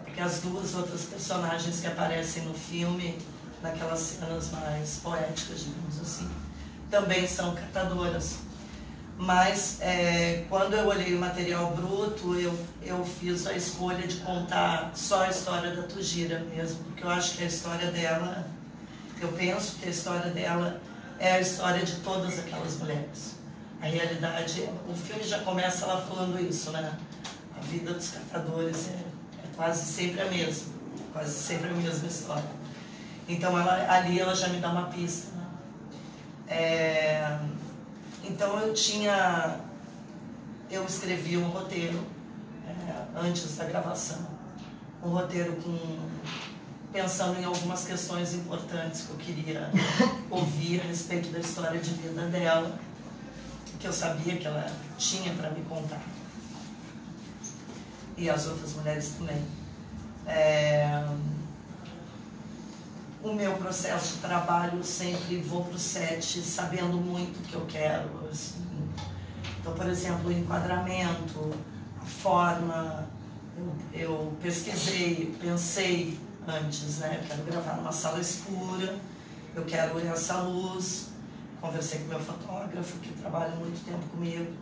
Porque as 2 outras personagens que aparecem no filme, naquelas cenas mais poéticas, digamos assim, também são catadoras. Mas quando eu olhei o material bruto, eu fiz a escolha de contar só a história da Tugira mesmo, porque eu acho que a história dela, eu penso que a história dela é a história de todas aquelas mulheres. A realidade, o filme já começa ela falando isso, né? A vida dos catadores é quase sempre a mesma, quase sempre a mesma história. Então ali ela já me dá uma pista, né? Então eu escrevi um roteiro antes da gravação, um roteiro pensando em algumas questões importantes que eu queria ouvir a respeito da história de vida dela, que eu sabia que ela tinha para me contar. E as outras mulheres também. O meu processo de trabalho, sempre vou para o set sabendo muito o que eu quero. Assim. Então, por exemplo, o enquadramento, a forma, eu pesquisei, pensei antes, né? Eu quero gravar numa sala escura, eu quero essa luz. Conversei com meu fotógrafo, que trabalha muito tempo comigo.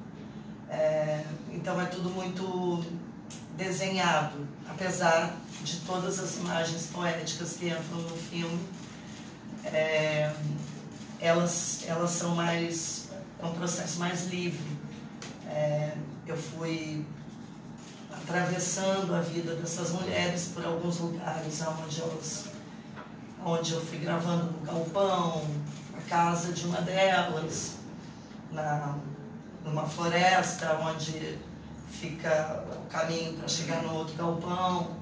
Então é tudo muito desenhado, apesar de todas as imagens poéticas que entram no filme. Elas são mais... é um processo mais livre. Eu fui atravessando a vida dessas mulheres por alguns lugares onde eu fui gravando no galpão, a casa de uma delas, numa floresta onde fica o caminho para chegar no outro galpão.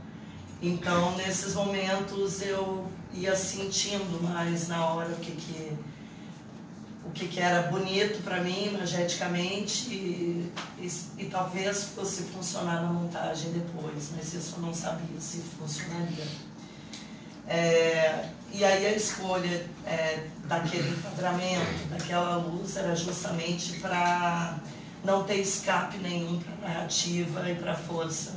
Então, nesses momentos, eu ia sentindo mais na hora o que era bonito para mim, imageticamente, e talvez fosse funcionar na montagem depois, mas isso eu não sabia se funcionaria. E aí a escolha daquele enquadramento, daquela luz, era justamente para não ter escape nenhum para a narrativa e para a força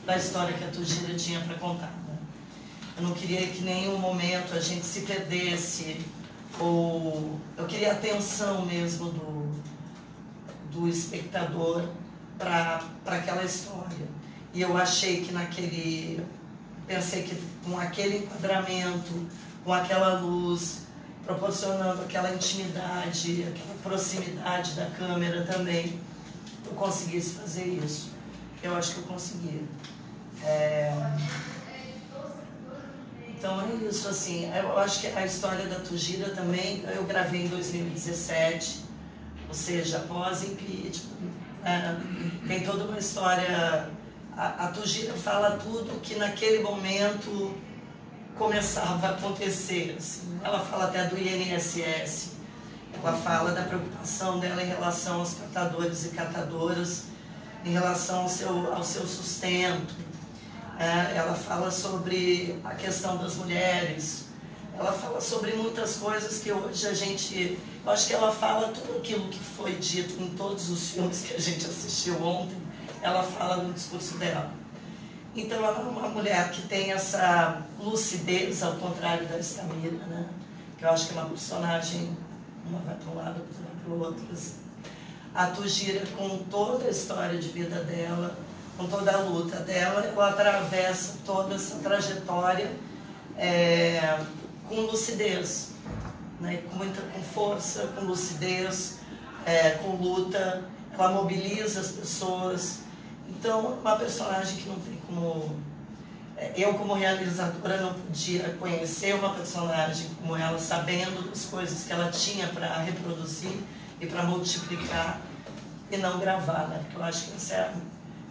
da história que a Tugira tinha para contar. Né? Eu não queria que em nenhum momento a gente se perdesse, ou eu queria a atenção mesmo do espectador para aquela história. E eu achei que pensei que com aquele enquadramento, com aquela luz, proporcionando aquela intimidade, aquela proximidade da câmera também, eu conseguisse fazer isso. Eu acho que eu consegui. Então é isso, assim, eu acho que a história da Tugira também, eu gravei em 2017, ou seja, após impeachment, tem toda uma história, a Tugira fala tudo que naquele momento começava a acontecer, assim. Ela fala até do INSS, ela fala da preocupação dela em relação aos catadores e catadoras, em relação ao seu sustento. Ela fala sobre a questão das mulheres, ela fala sobre muitas coisas que hoje eu acho que ela fala tudo aquilo que foi dito em todos os filmes que a gente assistiu ontem, ela fala no discurso dela. Então ela é uma mulher que tem essa lucidez, ao contrário da Estamira, né? Que eu acho que é uma personagem, uma vai para um lado, outra vai para o outro. Assim. A Tugira, com toda a história de vida dela, com toda a luta dela, ela atravessa toda essa trajetória com lucidez, né? Com força, com lucidez, com luta, ela mobiliza as pessoas. Então, uma personagem que não tem como... Eu, como realizadora, não podia conhecer uma personagem como ela, sabendo das coisas que ela tinha para reproduzir e para multiplicar e não gravar, né? Porque eu acho que essa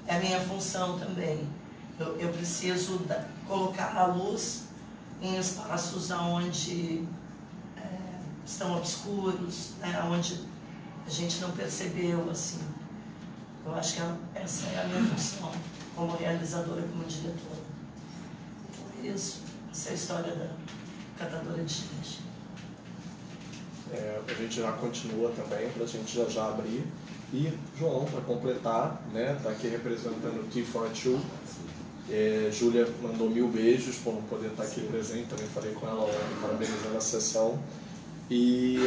é a minha função também. Eu preciso colocar a luz em espaços onde estão obscuros, né? Onde a gente não percebeu, assim. Eu acho que essa é a minha função como realizadora, como diretora. Então é isso. Essa é a história da Catadora de Gente.
A gente já continua também, para a gente já abrir. E João, para completar, né, está aqui representando o T42. Júlia mandou 1000 beijos por não poder estar aqui presente, também falei com ela ontem, parabenizando a sessão. E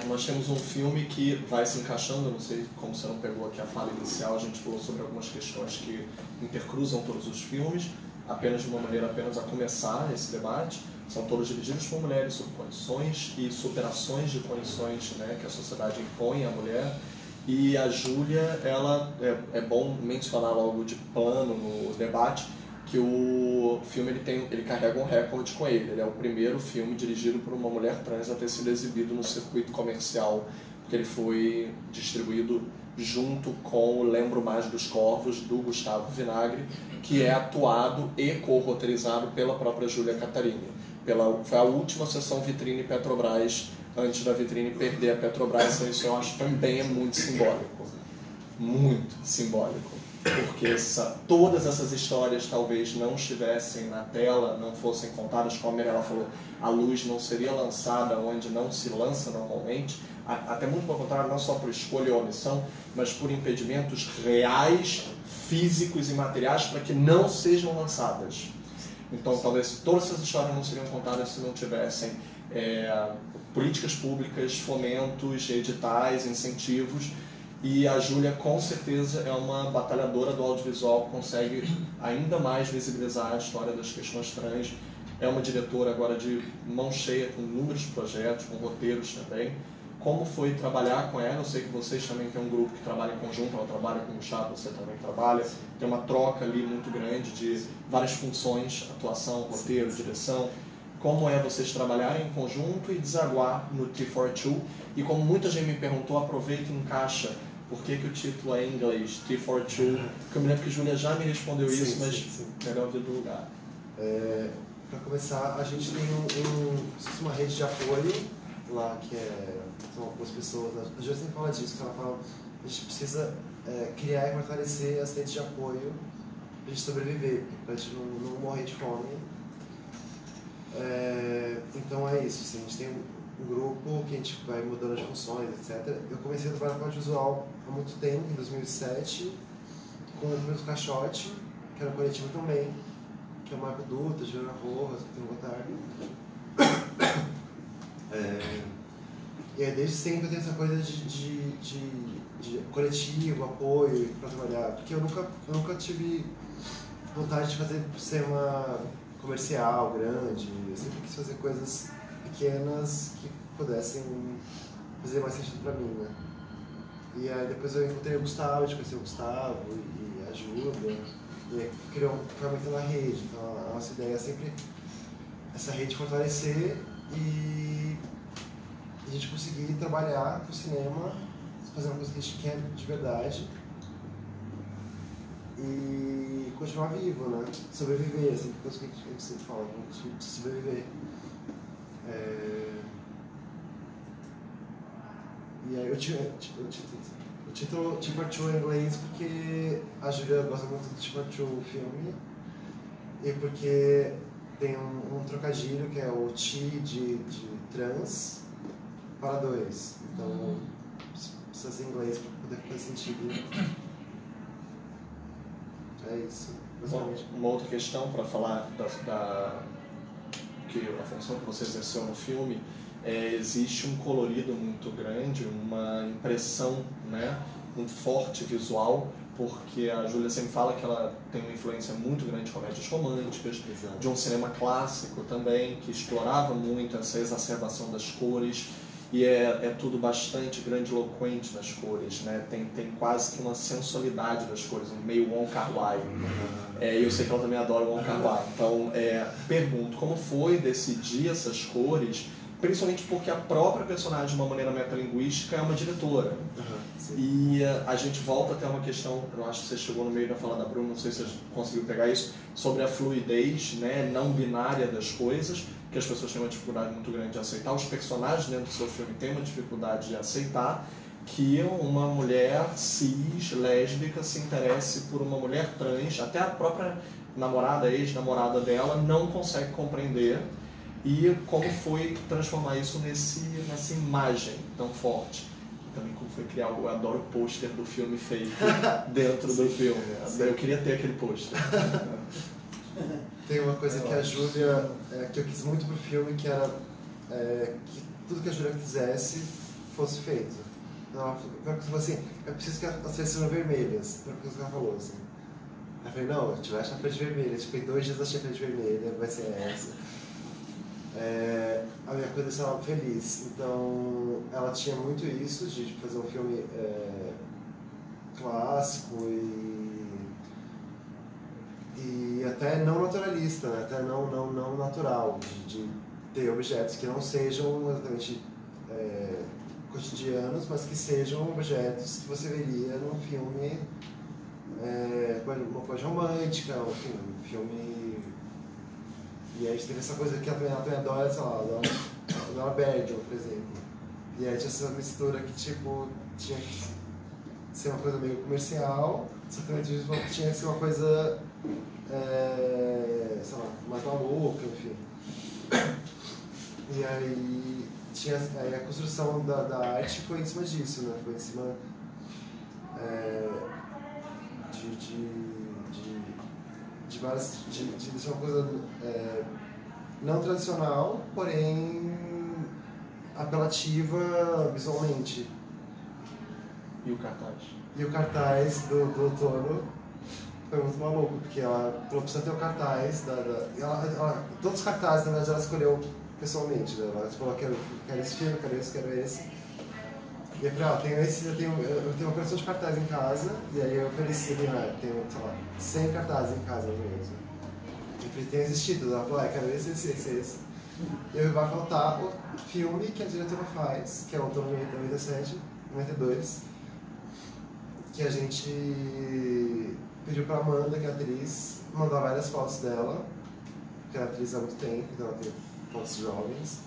nós temos um filme que vai se encaixando, eu não sei como você não pegou aqui a fala inicial, a gente falou sobre algumas questões que intercruzam todos os filmes, apenas de uma maneira a começar esse debate. São todos dirigidos por mulheres sob condições e superações de condições, né, que a sociedade impõe à mulher. E a Júlia, ela é bom mencionar logo de plano no debate que o filme ele carrega um recorde com ele. Ele é o primeiro filme dirigido por uma mulher trans a ter sido exibido no circuito comercial, porque ele foi distribuído junto com o Lembro Mais dos Corvos, do Gustavo Vinagre, que é atuado e co-roteirizado pela própria Júlia Catarini. Foi a última sessão Vitrine Petrobras, antes da Vitrine perder a Petrobras, então isso eu acho também é muito simbólico. Muito simbólico. Porque todas essas histórias talvez não estivessem na tela, não fossem contadas, como a Mirella falou, a luz não seria lançada onde não se lança normalmente, até muito pelo contrário, não só por escolha ou omissão, mas por impedimentos reais, físicos e materiais para que não sejam lançadas. Então talvez todas essas histórias não seriam contadas se não tivessem políticas públicas, fomentos, editais, incentivos. E a Júlia, com certeza, é uma batalhadora do audiovisual que consegue ainda mais visibilizar a história das questões trans. É uma diretora agora de mão cheia, com inúmeros projetos, com roteiros também. Como foi trabalhar com ela? Eu sei que vocês também têm um grupo que trabalha em conjunto, ela trabalha com o Gustavo, você também trabalha. Tem uma troca ali muito grande de várias funções, atuação, roteiro, direção. Como é vocês trabalharem em conjunto e desaguar no T42? E como muita gente me perguntou, aproveita e encaixa. Por que o título é em inglês, T42? Porque eu me lembro que a Júlia já me respondeu isso, mas melhor ver do lugar.
Para começar, a gente tem uma rede de apoio lá, que são algumas pessoas, a Júlia sempre fala disso, que ela fala a gente precisa criar e fortalecer as redes de apoio pra gente sobreviver, pra gente não morrer de fome. Então é isso, assim, a gente tem um grupo que a gente vai mudando as funções, etc. Eu comecei a trabalhar com audiovisual há muito tempo, em 2007, com o Milton Caixote, que era um coletivo também, que é o Marco Dutra, Juliana Rojas, que tem um Gotardo. E aí, desde sempre eu tenho essa coisa de coletivo, apoio para trabalhar, porque eu nunca tive vontade de fazer cinema comercial, grande, eu sempre quis fazer coisas pequenas que pudessem fazer mais sentido para mim, né? E aí depois eu encontrei o Gustavo, a gente conheceu o Gustavo e a Júlia, e aí foi aumentando a rede. Então a nossa ideia é sempre essa rede fortalecer e a gente conseguir trabalhar com o cinema, fazer uma coisa que a gente quer de verdade e continuar vivo, né? Sobreviver, assim, coisa que a gente sempre fala, a gente precisa sobreviver. E aí o título T-42 em inglês porque a Julia gosta muito do T-42 filme e porque tem um trocadilho que é o T de trans para 2. Então precisa ser em inglês para poder fazer sentido. É isso.
Uma outra questão para falar que a função que você exerceu no filme, existe um colorido muito grande, uma impressão, né, um forte visual, porque a Júlia sempre fala que ela tem uma influência muito grande de comédias românticas,
Exato.
de um cinema clássico também, que explorava muito essa exacerbação das cores, e é tudo bastante grandiloquente nas cores, né? Tem quase que uma sensualidade das cores, um meio Wong Kar-wai. E eu sei que ela também adora o Wong Kar-wai. Então, pergunto, como foi decidir essas cores, principalmente porque a própria personagem, de uma maneira metalinguística, é uma diretora. E a gente volta até uma questão, eu acho que você chegou no meio da fala da Bruna, não sei se você conseguiu pegar isso, sobre a fluidez, né, não binária das coisas, que as pessoas têm uma dificuldade muito grande de aceitar, os personagens dentro do seu filme têm uma dificuldade de aceitar que uma mulher cis, lésbica, se interesse por uma mulher trans, até a própria namorada, ex-namorada dela, não consegue compreender. E como foi transformar isso nessa imagem tão forte. E também como foi criar algo, eu adoro o pôster do filme feito dentro do filme. Eu queria ter aquele pôster.
Tem uma coisa que a Júlia, que eu quis muito pro filme, que era que tudo que a Júlia quisesse fosse feito. Ela falou assim, eu preciso que as feitas sejam vermelhas. Foi o que ela falou, assim. Eu falei, não, a gente vai achar a frente vermelha. Tipo, em 2 dias eu achei a frente vermelha, vai ser essa. A minha coisa deixava ela feliz. Então, ela tinha muito isso, de fazer um filme clássico e até não naturalista, né? Até não natural, de ter objetos que não sejam exatamente cotidianos, mas que sejam objetos que você veria num filme, uma coisa romântica, enfim, um filme. E aí a gente teve essa coisa que ela também adora, sei lá, adora Bergman, por exemplo. E aí tinha essa mistura que, tipo, tinha que ser uma coisa meio comercial, só que também tinha que ser uma coisa, sei lá, mais maluca, enfim. E aí, aí a construção da arte foi em cima disso, né? Foi em cima de ser uma coisa não tradicional, porém apelativa visualmente.
E o cartaz?
E o cartaz do outono foi muito maluco, porque ela falou, precisa ter o cartaz todos os cartazes, na verdade, ela escolheu pessoalmente, né? Ela falou, quero esse filme, quero esse. E eu falei, eu tenho uma coleção de cartazes em casa, e aí eu ofereci, tenho, sei lá, 100 cartazes em casa mesmo. Eu falei, tem esses títulos, ela falou, quero esse. E aí vai faltar o filme que a diretora faz, que é o Outono de 97, 92, que a gente pediu pra Amanda, que é a atriz, mandar várias fotos dela, que ela é atriz há muito tempo, então ela tem fotos jovens.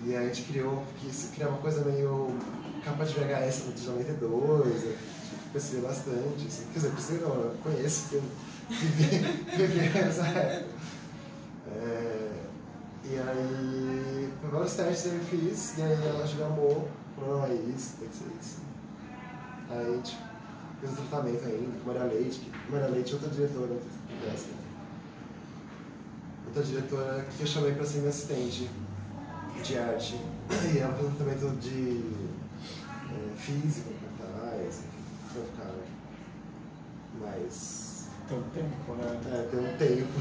E aí a gente quis criar uma coisa meio capa de VHS de 92, eu percebi bastante, assim. Quer dizer, percebi não, eu conheço, porque eu vivi nessa época. E aí, por vários testes eu fiz, e aí ela já amou, falou, não, é isso, tem que ser isso. Aí a gente fez um tratamento ainda com Maria Leite, é outra diretora dessa. Outra diretora que eu chamei para ser minha assistente de arte. E ela fez um tratamento de física, cartaz, pra ficar mais...
Tem um tempo, né?
tem um tempo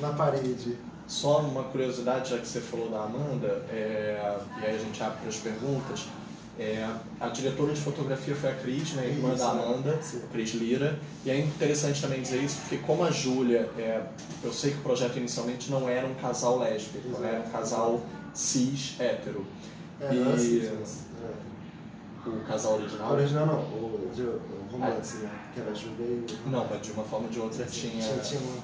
na parede.
Só uma curiosidade, já que você falou da Amanda, e aí a gente abre para as perguntas. A diretora de fotografia foi a Cris, né, irmã da Amanda, a Cris Lira. E é interessante também dizer isso, porque como a Júlia, eu sei que o projeto inicialmente não era um casal lésbico, era um casal cis, hétero. O casal original?
O original não, o romance, né? Que era a Júlia e...
Não, mas de uma forma ou de outra tinha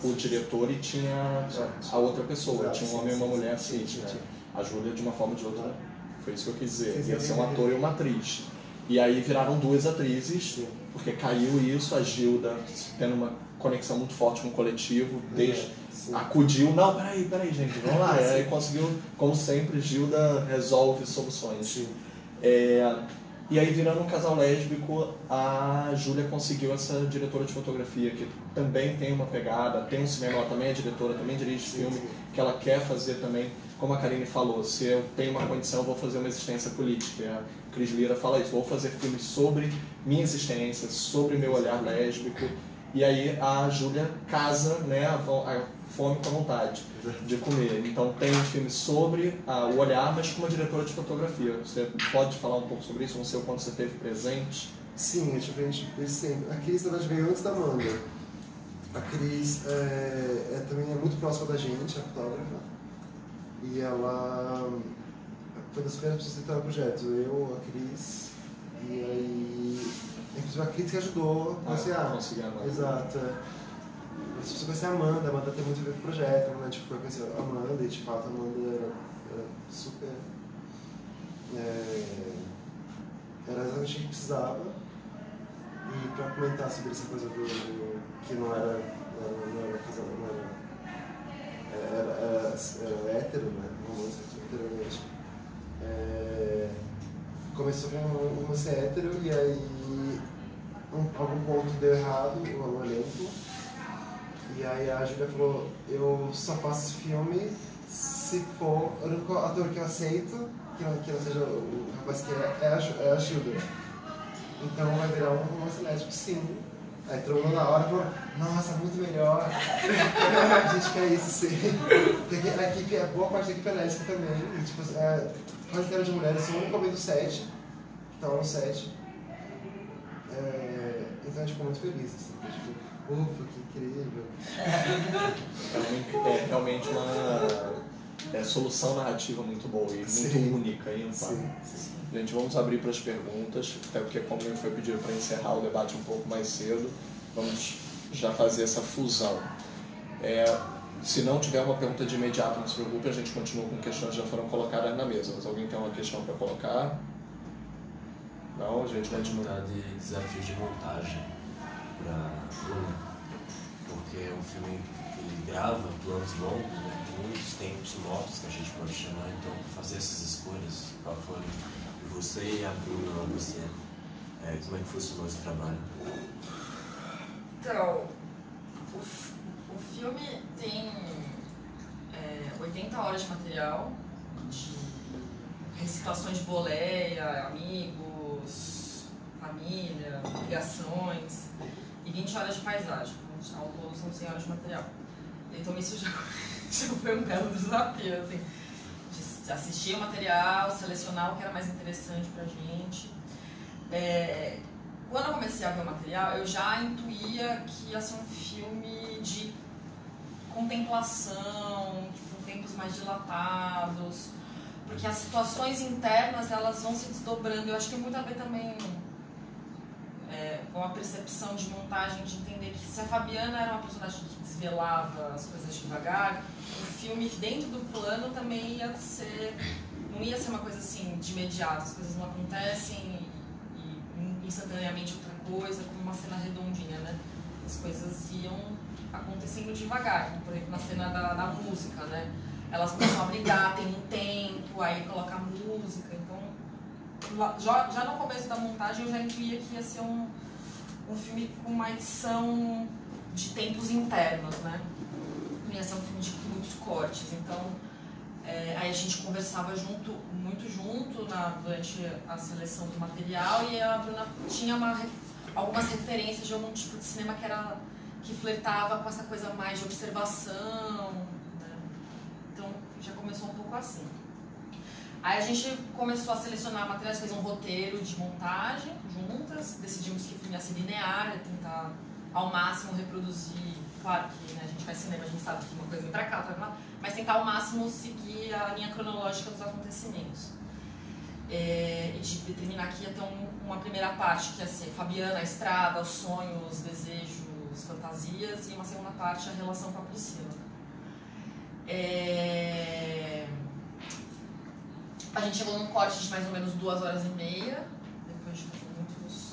o diretor e tinha a outra pessoa. Tinha um homem e uma mulher cis, né? A Júlia, de uma forma ou de outra, foi isso que eu quis dizer. Ia ser um ator e uma atriz. E aí viraram duas atrizes, porque caiu isso, a Gilda tendo uma conexão muito forte com o coletivo, acudiu, não, peraí gente, vamos lá. E aí conseguiu, como sempre, Gilda resolve soluções. E aí, virando um casal lésbico, a Júlia conseguiu essa diretora de fotografia, que também tem uma pegada, tem um cinema, ela também é diretora, também dirige filme, que ela quer fazer também, como a Karine falou, se eu tenho uma condição, eu vou fazer uma existência política. A Cris Lira fala isso, vou fazer filmes sobre minha existência, sobre meu olhar lésbico. E aí a Júlia casa, né, a fome com a vontade de comer. Então tem um filme sobre o olhar, mas com uma diretora de fotografia. Você pode falar um pouco sobre isso? Não sei o quanto você teve presente.
Sim, a gente fez sempre. A Cris, na verdade, veio antes da Amanda. A Cris também é muito próxima da gente, a fotógrafa. E ela foi das primeiras pessoas que entraram no projeto. Eu, a Cris, e aí... Inclusive a Cris que ajudou a
conseguir a Amanda.
Exato. As pessoas conhecem a Amanda tem muito a ver com o projeto, né? Tipo, foi conhecer a Amanda e de fato a Amanda era super... era exatamente o que precisava. E pra comentar sobre essa coisa do que não era casal, era hétero, né? Romance heterolésbico. Começou com um romance hétero e aí algum ponto deu errado no elenco. E aí a Júlia falou, eu só faço esse filme se for o único ator que eu aceito, que não seja o rapaz que é a Júlia. Então vai virar um romance lésbico, sim. Aí todo mundo na hora falou, nossa, muito melhor. A gente quer isso, sim. Porque a equipe, boa parte da equipe é lésbica também. E, tipo, quase que era de mulheres, sou o único homem do set, que tava no set. Então a gente ficou muito feliz, assim. Tipo, ufa, que incrível.
É realmente uma solução narrativa muito boa e muito única.
Sim.
Gente, vamos abrir para as perguntas, até porque como foi pedido para encerrar o debate um pouco mais cedo, vamos já fazer essa fusão. Se não tiver uma pergunta de imediato, não se preocupe, a gente continua com questões que já foram colocadas na mesa. Mas alguém tem uma questão para colocar? Não, a gente continua.
De desafios de montagem para Luna, porque é um filme que ele grava planos longos, né, muitos tempos mortos que a gente pode chamar, então fazer essas escolhas, qual foi você e a Bruna, você, como é que funcionou esse trabalho?
Então, o filme tem 80 horas de material, de recitações de boleia, amigos, família, ligações, e 20 horas de paisagem. Ao todo são 100 horas de material. Então isso já foi um belo desafio, assim, de assistir o material, selecionar o que era mais interessante pra gente. Quando eu comecei a ver o material, eu já intuía que ia ser um filme de contemplação, com tempos mais dilatados, porque as situações internas elas vão se desdobrando. Eu acho que tem muito a ver também com a percepção de montagem, de entender que se a Fabiana era uma personagem que desvelava as coisas devagar, o filme dentro do plano também não ia ser uma coisa assim de imediato, as coisas não acontecem e instantaneamente outra coisa, como uma cena redondinha, né? As coisas iam acontecendo devagar, como por exemplo na cena da música, né? Elas começam a brigar, tem um tempo, aí coloca a música, então já no começo da montagem eu já intuía que ia ser um filme com uma edição de tempos internos, né? Não ia ser um filme de muitos cortes, então aí a gente conversava muito junto durante a seleção do material, e a Bruna tinha algumas referências de algum tipo de cinema que flertava com essa coisa mais de observação, né? Então já começou um pouco assim. Aí a gente começou a selecionar materiais, fez um roteiro de montagem juntas, decidimos que o filme ia ser linear, ia tentar ao máximo reproduzir, claro que, né, a gente faz cinema, a gente sabe que uma coisa vem pra cá, outra pra lá, mas tentar ao máximo seguir a linha cronológica dos acontecimentos. E de determinar que ia ter uma primeira parte que ia ser Fabiana, a estrada, os sonhos, os desejos, fantasias, e uma segunda parte a relação com a Priscila. A gente chegou num corte de mais ou menos 2h30, depois de fazer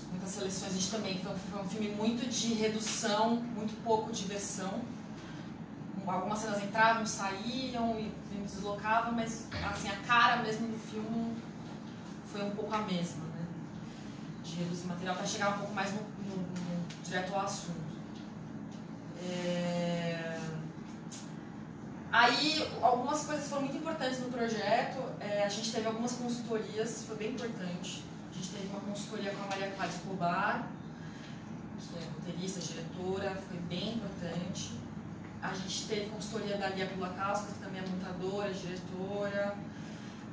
muitas seleções. A gente também foi um filme muito de redução, muito pouco diversão. Algumas cenas entravam, saíam e deslocavam, mas assim, a cara mesmo do filme foi um pouco a mesma, né? De reduzir material para chegar um pouco mais direto ao assunto. Aí, algumas coisas foram muito importantes no projeto. A gente teve algumas consultorias, foi bem importante. A gente teve uma consultoria com a Maria Clara Escobar, que é roteirista, diretora, foi bem importante. A gente teve consultoria da Lia Pulacasca, que também é montadora, diretora.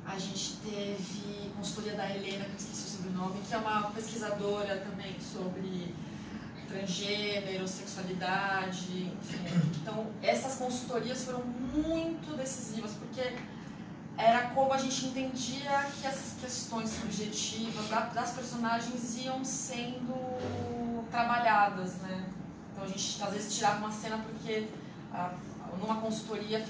A gente teve consultoria da Helena, que eu esqueci o sobrenome, que é uma pesquisadora também sobre transgênero, sexualidade, enfim. Então, essas consultorias foram muito decisivas, porque era como a gente entendia que essas questões subjetivas das personagens iam sendo trabalhadas, né? Então, a gente às vezes tirava uma cena porque numa consultoria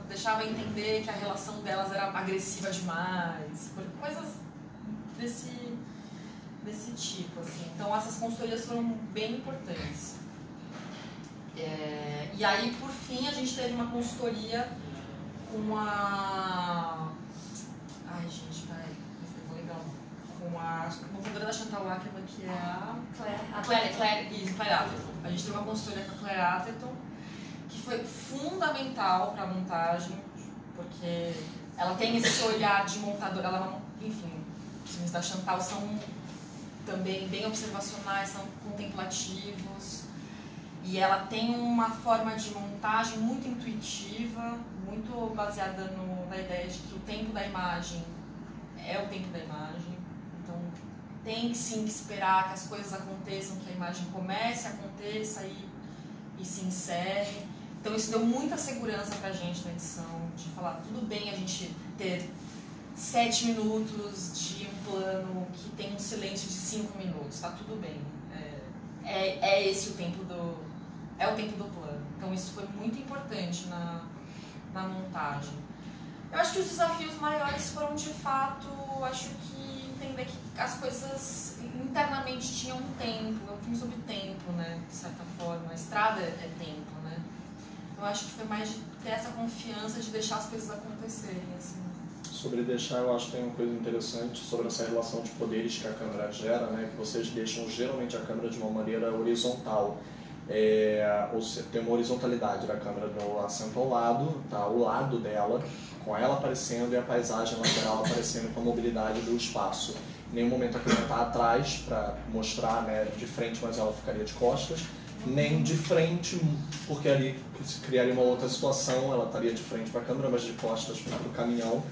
deixava entender que a relação delas era agressiva demais, coisas desse tipo, assim. Então essas consultorias foram bem importantes. E aí, por fim, a gente teve uma consultoria com a... Ai, gente, peraí, não vou lembrar. Com a montadora da Chantal Ackerman, que é a Claire Atherton. A gente teve uma consultoria com a Claire Atherton, que foi fundamental para a montagem, porque ela tem esse olhar de montadora, enfim, os filmes da Chantal são também bem observacionais, são contemplativos, e ela tem uma forma de montagem muito intuitiva, muito baseada na ideia de que o tempo da imagem é o tempo da imagem. Então tem sim que esperar que as coisas aconteçam, que a imagem comece, aconteça e se encerre. Então isso deu muita segurança pra gente na edição, de falar, tudo bem a gente ter 7 minutos de um plano que tem um silêncio de 5 minutos, tá tudo bem. Esse o tempo do plano. Então isso foi muito importante na montagem. Eu acho que os desafios maiores foram, de fato, acho que entender que as coisas internamente tinham um tempo, é um filme sobre tempo, né, de certa forma. A estrada é tempo, né. Então acho que foi mais de ter essa confiança de deixar as coisas acontecerem, assim.
Sobre deixar, eu acho que tem uma coisa interessante sobre essa relação de poderes que a câmera gera, né? Que vocês deixam geralmente a câmera de uma maneira horizontal. Ou seja, tem uma horizontalidade da câmera do assento ao lado, tá ao lado dela, com ela aparecendo e a paisagem lateral aparecendo com a mobilidade do espaço. Em nenhum momento a câmera está atrás para mostrar, né, de frente, mas ela ficaria de costas, nem de frente, porque ali se criaria uma outra situação, ela estaria de frente para a câmera, mas de costas para o caminhão.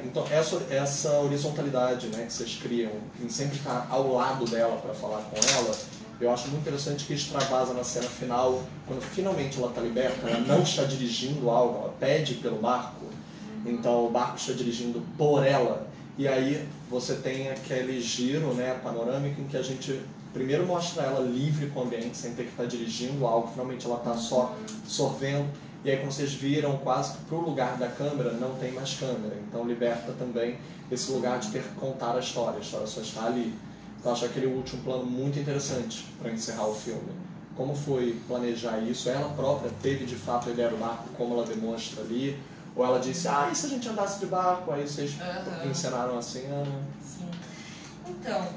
Então essa horizontalidade, né, que vocês criam em sempre estar ao lado dela para falar com ela, eu acho muito interessante que extravasa na cena final, quando finalmente ela está liberta, ela não está dirigindo algo, ela pede pelo barco, então o barco está dirigindo por ela, E aí você tem aquele giro, né, panorâmico, em que a gente primeiro mostra ela livre com o ambiente, sem ter que estar dirigindo algo, finalmente ela está só sorvendo. E aí, como vocês viram, quase que para o lugar da câmera não tem mais câmera. Então liberta também esse lugar de ter que contar a história só está ali. Então acho aquele último plano muito interessante para encerrar o filme. Como foi planejar isso? Ela própria teve de fato a ideia do barco, como ela demonstra ali? Ou ela disse, e se a gente andasse de barco? Aí vocês encenaram assim,
Sim. Então,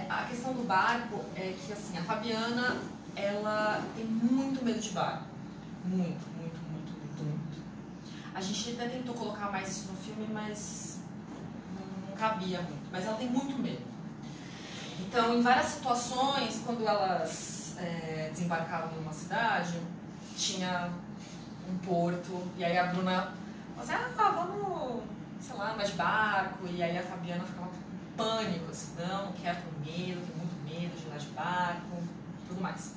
a questão do barco é que assim, a Fabiana, ela tem muito medo de barco. Muito. A gente até tentou colocar mais isso no filme, mas não cabia muito. Mas ela tem muito medo. Então, em várias situações, quando elas desembarcavam numa cidade, tinha um porto, e aí a Bruna falava assim, vamos, sei lá, andar de barco, e aí a Fabiana ficava com pânico, assim, não quero, tenho medo, tenho muito medo de andar de barco, tudo mais.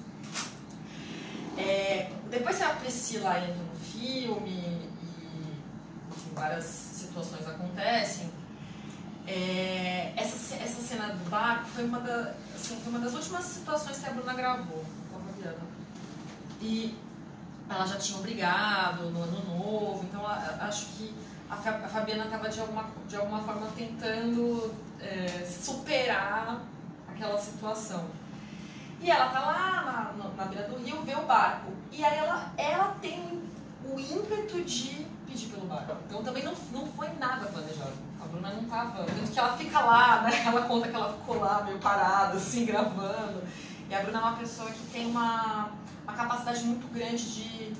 Depois que a Priscila entra no filme, e assim, várias situações acontecem, essa cena do barco foi uma das últimas situações que a Bruna gravou com a Fabiana. E ela já tinha brigado no Ano Novo, então acho que a Fabiana estava de alguma forma tentando superar aquela situação. E ela tá lá na beira do rio, vê o barco. E aí ela tem o ímpeto de pedir pelo barco. Então também não foi nada planejado. A Bruna não tava... Tanto que ela fica lá, né? Ela conta que ela ficou lá meio parada, assim, gravando. E a Bruna é uma pessoa que tem uma capacidade muito grande de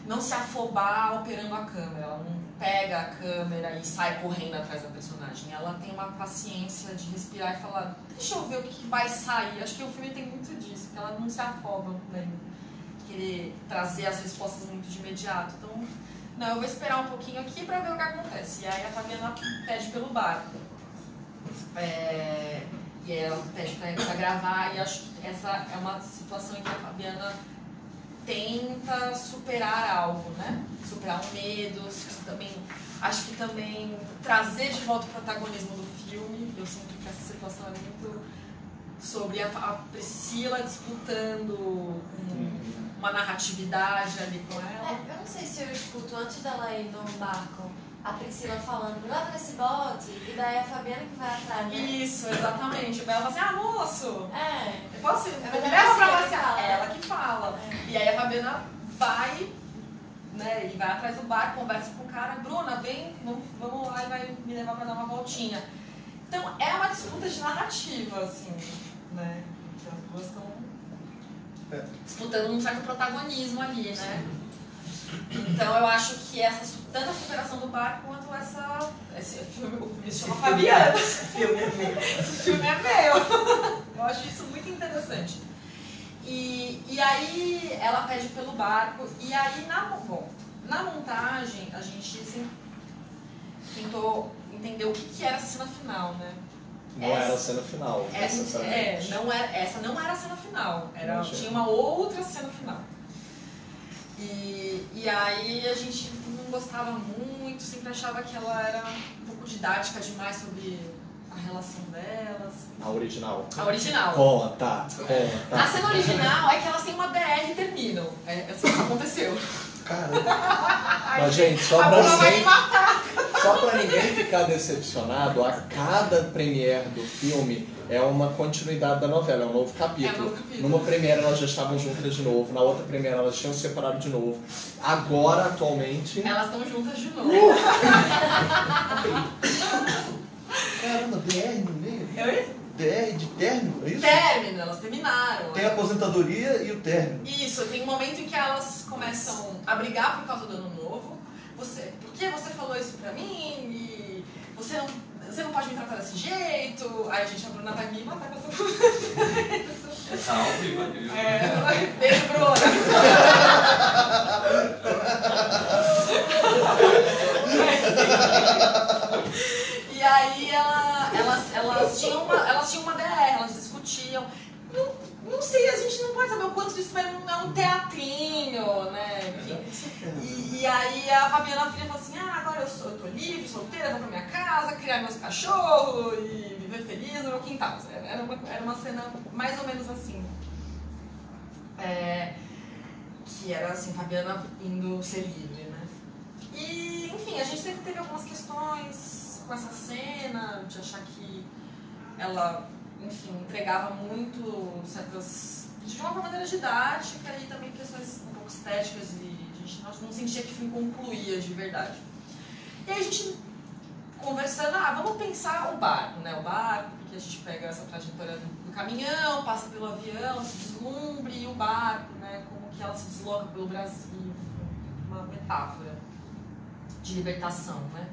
não se afobar operando a câmera. Ela não pega a câmera e sai correndo atrás da personagem. Ela tem uma paciência de respirar e falar, deixa eu ver o que vai sair. Acho que o filme tem muito disso, que ela não se afoba, né? Querer trazer as respostas muito de imediato. Então, não, eu vou esperar um pouquinho aqui pra ver o que acontece. E aí a Fabiana pede pelo barco. E aí ela pede pra gravar, e acho que essa é uma situação em que a Fabiana tenta superar algo, né? Superar um medo, acho que também trazer de volta o protagonismo do filme. Eu sinto que essa situação é muito sobre a Priscila disputando uma narratividade ali com ela.
Eu não sei se eu escuto antes dela ir no barco, a Priscila falando, leva nesse bote, e daí a Fabiana que vai atrás, né?
Isso, exatamente. Ela fala assim, moço, eu posso ir?
Mas
Leva pra
ela
passear. É ela que fala. E aí a Fabiana vai, né, e vai atrás do barco, conversa com o cara, Bruna, vem, vamos lá, e vai me levar pra dar uma voltinha. Então é uma disputa de narrativa, assim, né? As duas estão disputando um certo protagonismo ali, né? Então eu acho que tanto a superação do barco quanto esse filme, o filme se chama Fabiana.
Esse filme é meu.
Esse filme é meu. Eu acho isso muito interessante. E aí ela pede pelo barco, e aí na montagem a gente tentou entender o que era essa cena final, né?
Não era a cena final, necessariamente.
Essa não era a cena final, tinha uma outra cena final. E aí a gente não gostava muito, sempre achava que ela era um pouco didática demais sobre a relação delas.
A original.
A original.
Conta.
A cena original é que elas têm uma BR e terminam. Assim que aconteceu.
Caramba. Mas, gente, só pra ninguém ficar decepcionado, a cada premiere do filme é uma continuidade da novela, é um novo capítulo. Numa premiere elas já estavam juntas de novo, na outra premiere elas tinham separado de novo. Agora, atualmente...
Elas estão juntas de novo.
Caramba, DR no meio?
Oi?
DR de término, é isso?
Término, elas terminaram.
Tem a aposentadoria e o término.
Isso, tem um momento em que elas começam a brigar por causa do Ano Novo. Por que você falou isso pra mim? E você não pode me tratar desse jeito. Aí a Bruna vai me matar com essa coisa.
Tá ao vivo ali.
Beijo, Bruna. E aí elas tinham uma DR, elas discutiam. Não sei, a gente não pode saber o quanto disso é um teatrinho, né? Enfim. E aí a Fabiana filha falou assim, agora eu tô livre, solteira, vou pra minha casa, criar meus cachorros e viver feliz no meu quintal. Era uma cena mais ou menos assim. Que era assim, Fabiana indo ser livre, né? E, enfim, a gente sempre teve algumas questões com essa cena, de achar que ela, enfim, entregava muito certas... de uma maneira didática e também questões um pouco estéticas e a gente não sentia que o filme concluía de verdade. E aí a gente conversando, vamos pensar o barco, né? O barco, porque a gente pega essa trajetória do caminhão, passa pelo avião, se deslumbre, e o barco, né? Como que ela se desloca pelo Brasil, uma metáfora de libertação, né?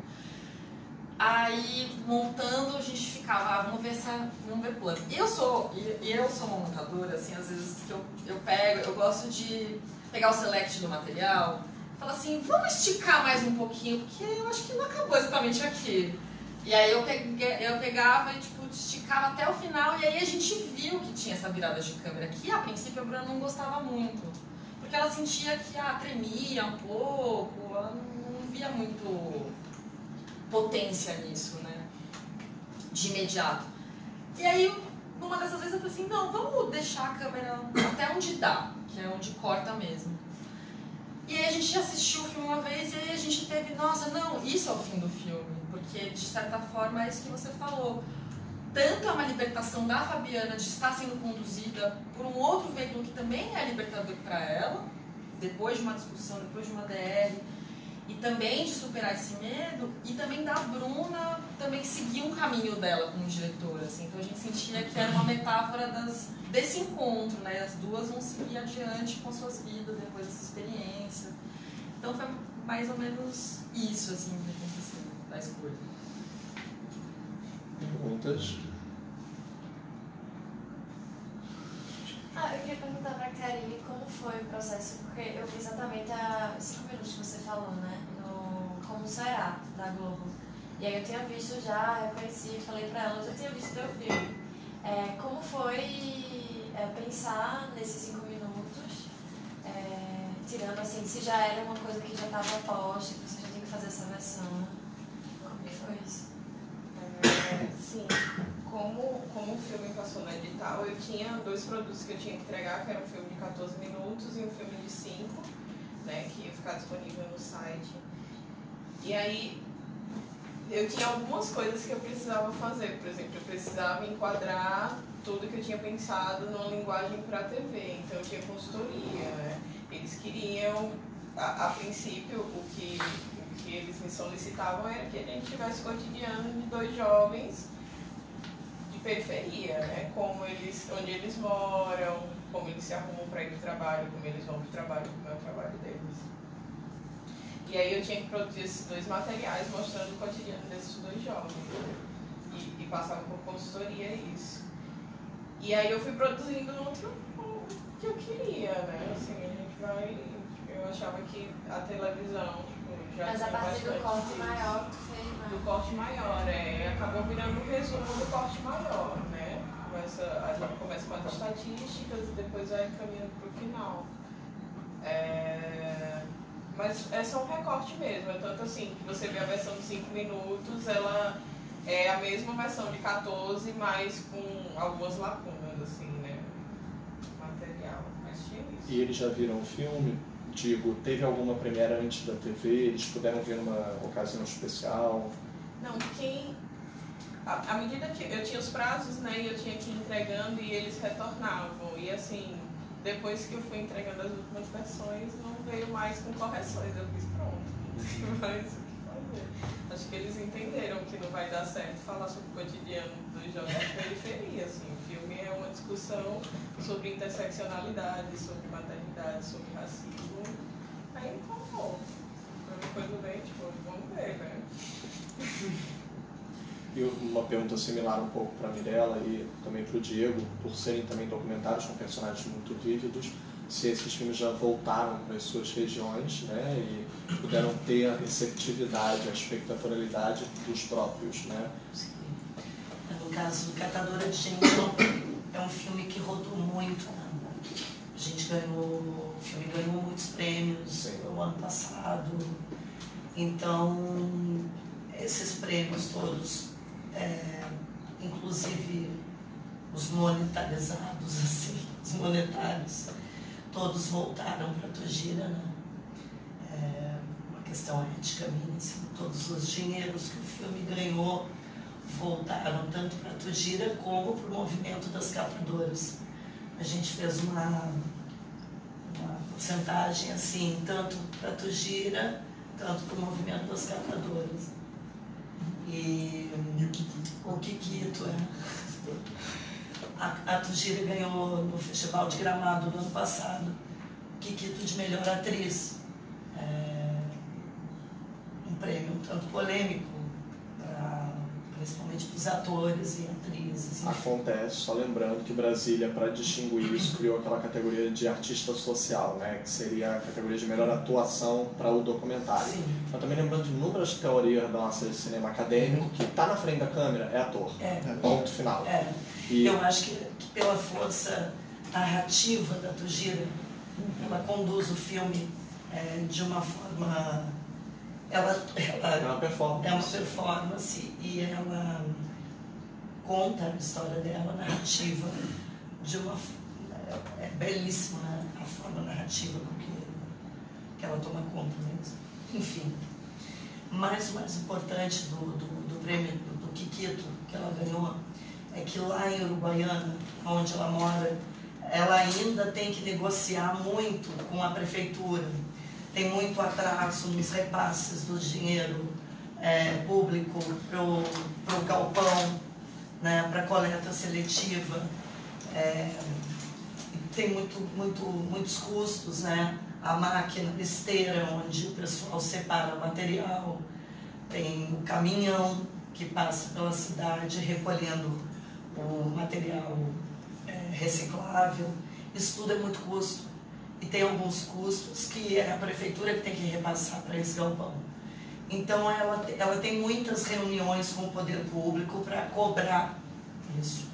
Aí, montando, a gente ficava, vamos ver plano. Eu sou uma montadora, assim, às vezes que eu gosto de pegar o select do material, falar assim, vamos esticar mais um pouquinho, porque eu acho que não acabou exatamente aqui. E aí eu pegava e, tipo, esticava até o final, e aí a gente viu que tinha essa virada de câmera, que a princípio a Bruna não gostava muito, porque ela sentia que tremia um pouco, ela não via muito potência nisso, né, de imediato. E aí, numa dessas vezes eu falei assim, não, vamos deixar a câmera até onde dá, que é onde corta mesmo. E aí a gente assistiu o filme uma vez e aí a gente teve, nossa, não, isso é o fim do filme, porque de certa forma é isso que você falou. Tanto é uma libertação da Fabiana de estar sendo conduzida por um outro veículo que também é libertador para ela, depois de uma discussão, depois de uma DR, e também de superar esse medo, e também da Bruna também seguir um caminho dela como diretora, assim. Então a gente sentia que era uma metáfora desse encontro, né? As duas vão seguir adiante com suas vidas depois dessa experiência. Então foi mais ou menos isso, assim, que aconteceu, da escolha.
Perguntas?
Eu queria perguntar pra Karine como foi o processo, porque eu vi exatamente há 5 minutos que você falou, né? Como Será, da Globo. E aí eu tinha visto já, reconheci, falei pra ela, eu já tinha visto teu filme. Como foi pensar nesses 5 minutos, tirando assim, se já era uma coisa que já estava posta, que você já tinha que fazer essa versão? Como que foi isso?
Sim, como o filme passou no edital, eu tinha 2 produtos que eu tinha que entregar, que era um filme de 14 minutos e um filme de 5, né, que ia ficar disponível no site. E aí, eu tinha algumas coisas que eu precisava fazer. Por exemplo, eu precisava enquadrar tudo que eu tinha pensado numa linguagem para TV. Então, eu tinha consultoria, né? Eles queriam, a princípio, o que eles me solicitavam era que a gente tivesse o cotidiano de 2 jovens de periferia, né? Onde eles moram, como eles se arrumam para ir para o trabalho, como eles vão para o trabalho, como é o trabalho deles. E aí eu tinha que produzir esses 2 materiais mostrando o cotidiano desses 2 jovens. E passava por consultoria isso. E aí eu fui produzindo no que eu queria, né? Assim, a gente vai... Eu achava que a televisão já
Mas a
tinha
partir do corte
disso.
maior que tu fez, né?
Do corte maior, acabou virando um resumo do corte maior, né? A gente começa com as estatísticas e depois vai caminhando para o final. Mas é só um recorte mesmo, é tanto assim, que você vê a versão de 5 minutos, ela é a mesma versão de 14, mas com algumas lacunas, assim, né? Material, mas tinha isso.
E eles já viram o filme? Digo, teve alguma premiere antes da TV? Eles puderam ver numa ocasião especial?
Não, à medida que eu tinha os prazos, né, e eu tinha que ir entregando e eles retornavam, e assim, depois que eu fui entregando as últimas versões, não veio mais com correções, eu fiz pronto. Mas o que fazer? Acho que eles entenderam que não vai dar certo falar sobre o cotidiano dos jovens de periferia, assim. O filme é uma discussão sobre interseccionalidade, sobre maternidade, sobre racismo. Aí, como? Pra mim foi tudo bem, tipo, vamos ver, né?
E uma pergunta similar um pouco para a Mirella e também para o Diego, por serem também documentários com personagens muito vívidos, se esses filmes já voltaram para as suas regiões, né, e puderam ter a receptividade, a espectatorialidade dos próprios, né?
Sim. No caso do Catadora de Gente, é um filme que rodou muito. A gente o filme ganhou muitos prêmios no ano passado. Então, esses prêmios todos os monetarizados, assim, os monetários, todos voltaram para Tujira, né? É uma questão ética minha, assim, todos os dinheiros que o filme ganhou voltaram tanto para Tujira como para o movimento das catadoras. A gente fez uma porcentagem assim, tanto para Tujira, tanto para o movimento das catadoras. E o Kikito, a Tujira ganhou no Festival de Gramado do ano passado o Kikito de melhor atriz. Um prêmio um tanto polêmico, principalmente para os atores e atrizes.
Acontece, só lembrando que Brasília, para distinguir isso, criou aquela categoria de artista social, né, que seria a categoria de melhor atuação para o documentário.
Sim.
Mas também lembrando de inúmeras teorias da nossa cinema acadêmico, que está na frente da câmera é ator. Ponto final. E
eu acho que pela força narrativa da Tujira, ela conduz o filme de uma forma...
é uma performance.
É uma performance e ela conta a história dela, a narrativa, de uma... É belíssima a forma narrativa que ela toma conta mesmo. Enfim, mas o mais importante do prêmio do Kikito que ela ganhou é que lá em Uruguaiana, onde ela mora, ela ainda tem que negociar muito com a prefeitura. Tem muito atraso nos repasses do dinheiro público para o galpão, né, para a coleta seletiva. Tem muitos custos, né? A máquina, a esteira, onde o pessoal separa o material. Tem o caminhão que passa pela cidade recolhendo o material reciclável. Isso tudo é muito custo. E tem alguns custos que é a prefeitura que tem que repassar para esse galpão. Então, ela tem muitas reuniões com o poder público para cobrar isso.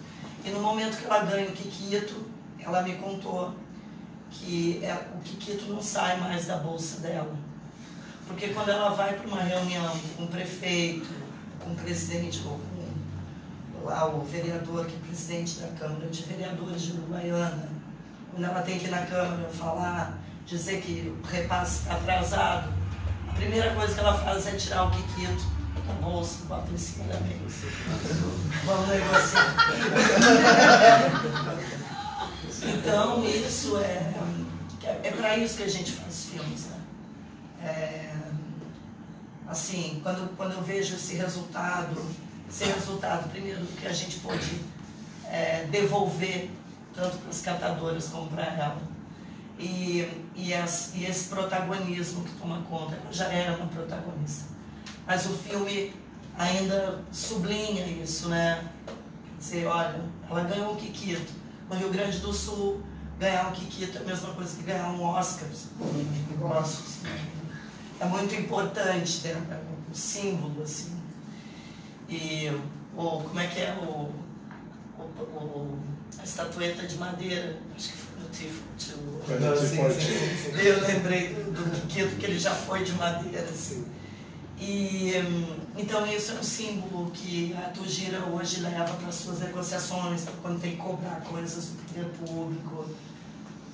E no momento que ela ganha o Kikito, ela me contou que o Kikito não sai mais da bolsa dela. Porque quando ela vai para uma reunião com o prefeito, com o presidente, ou com lá, o vereador, que é presidente da Câmara de Vereadores de Uruguaiana, quando ela tem que ir na Câmara falar, dizer que o repasse está atrasado, a primeira coisa que ela faz é tirar o Kikito da bolsa, bota em cima da mesa. Vamos negociar. Então, isso é para isso que a gente faz filmes, né? Assim, quando eu vejo esse resultado, primeiro, que a gente pôde devolver tanto para as catadoras como para ela. E esse protagonismo que toma conta, ela já era uma protagonista. Mas o filme ainda sublinha isso, né? Dizer, olha, ela ganhou um Kikito. No Rio Grande do Sul, ganhar um Kikito é a mesma coisa que ganhar um Oscar. É muito importante, né? É um símbolo, assim. E como é que é a estatueta de madeira? Acho que foi no Tifo. Eu lembrei do Kikito, que ele já foi de madeira, assim. E então isso é um símbolo que a Tujira hoje leva para as suas negociações, quando tem que cobrar coisas do poder público.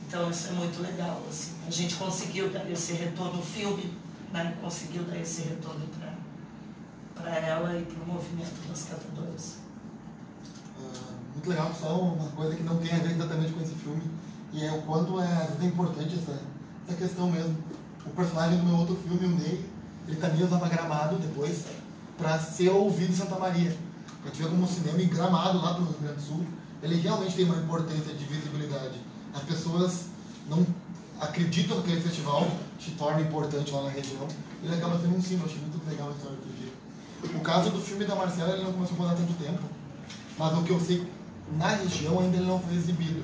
Então isso é muito legal, assim. A gente conseguiu dar esse retorno, o filme, né, conseguiu dar esse retorno para ela e para o movimento das catadoras.
Muito legal, só uma coisa que não tem a ver exatamente com esse filme, e é o quanto é importante essa questão mesmo. O personagem do meu outro filme, o Ney, ele também usava Gramado depois para ser ouvido em Santa Maria. A gente vê como um cinema em Gramado, lá do Rio Grande do Sul, ele realmente tem uma importância de visibilidade. As pessoas não acreditam que aquele festival se torna importante lá na região, ele acaba sendo um símbolo. Achei muito legal a história do dia. O caso do filme da Marcela, ele não começou a rodar há tanto tempo, mas o que eu sei, na região ainda ele não foi exibido.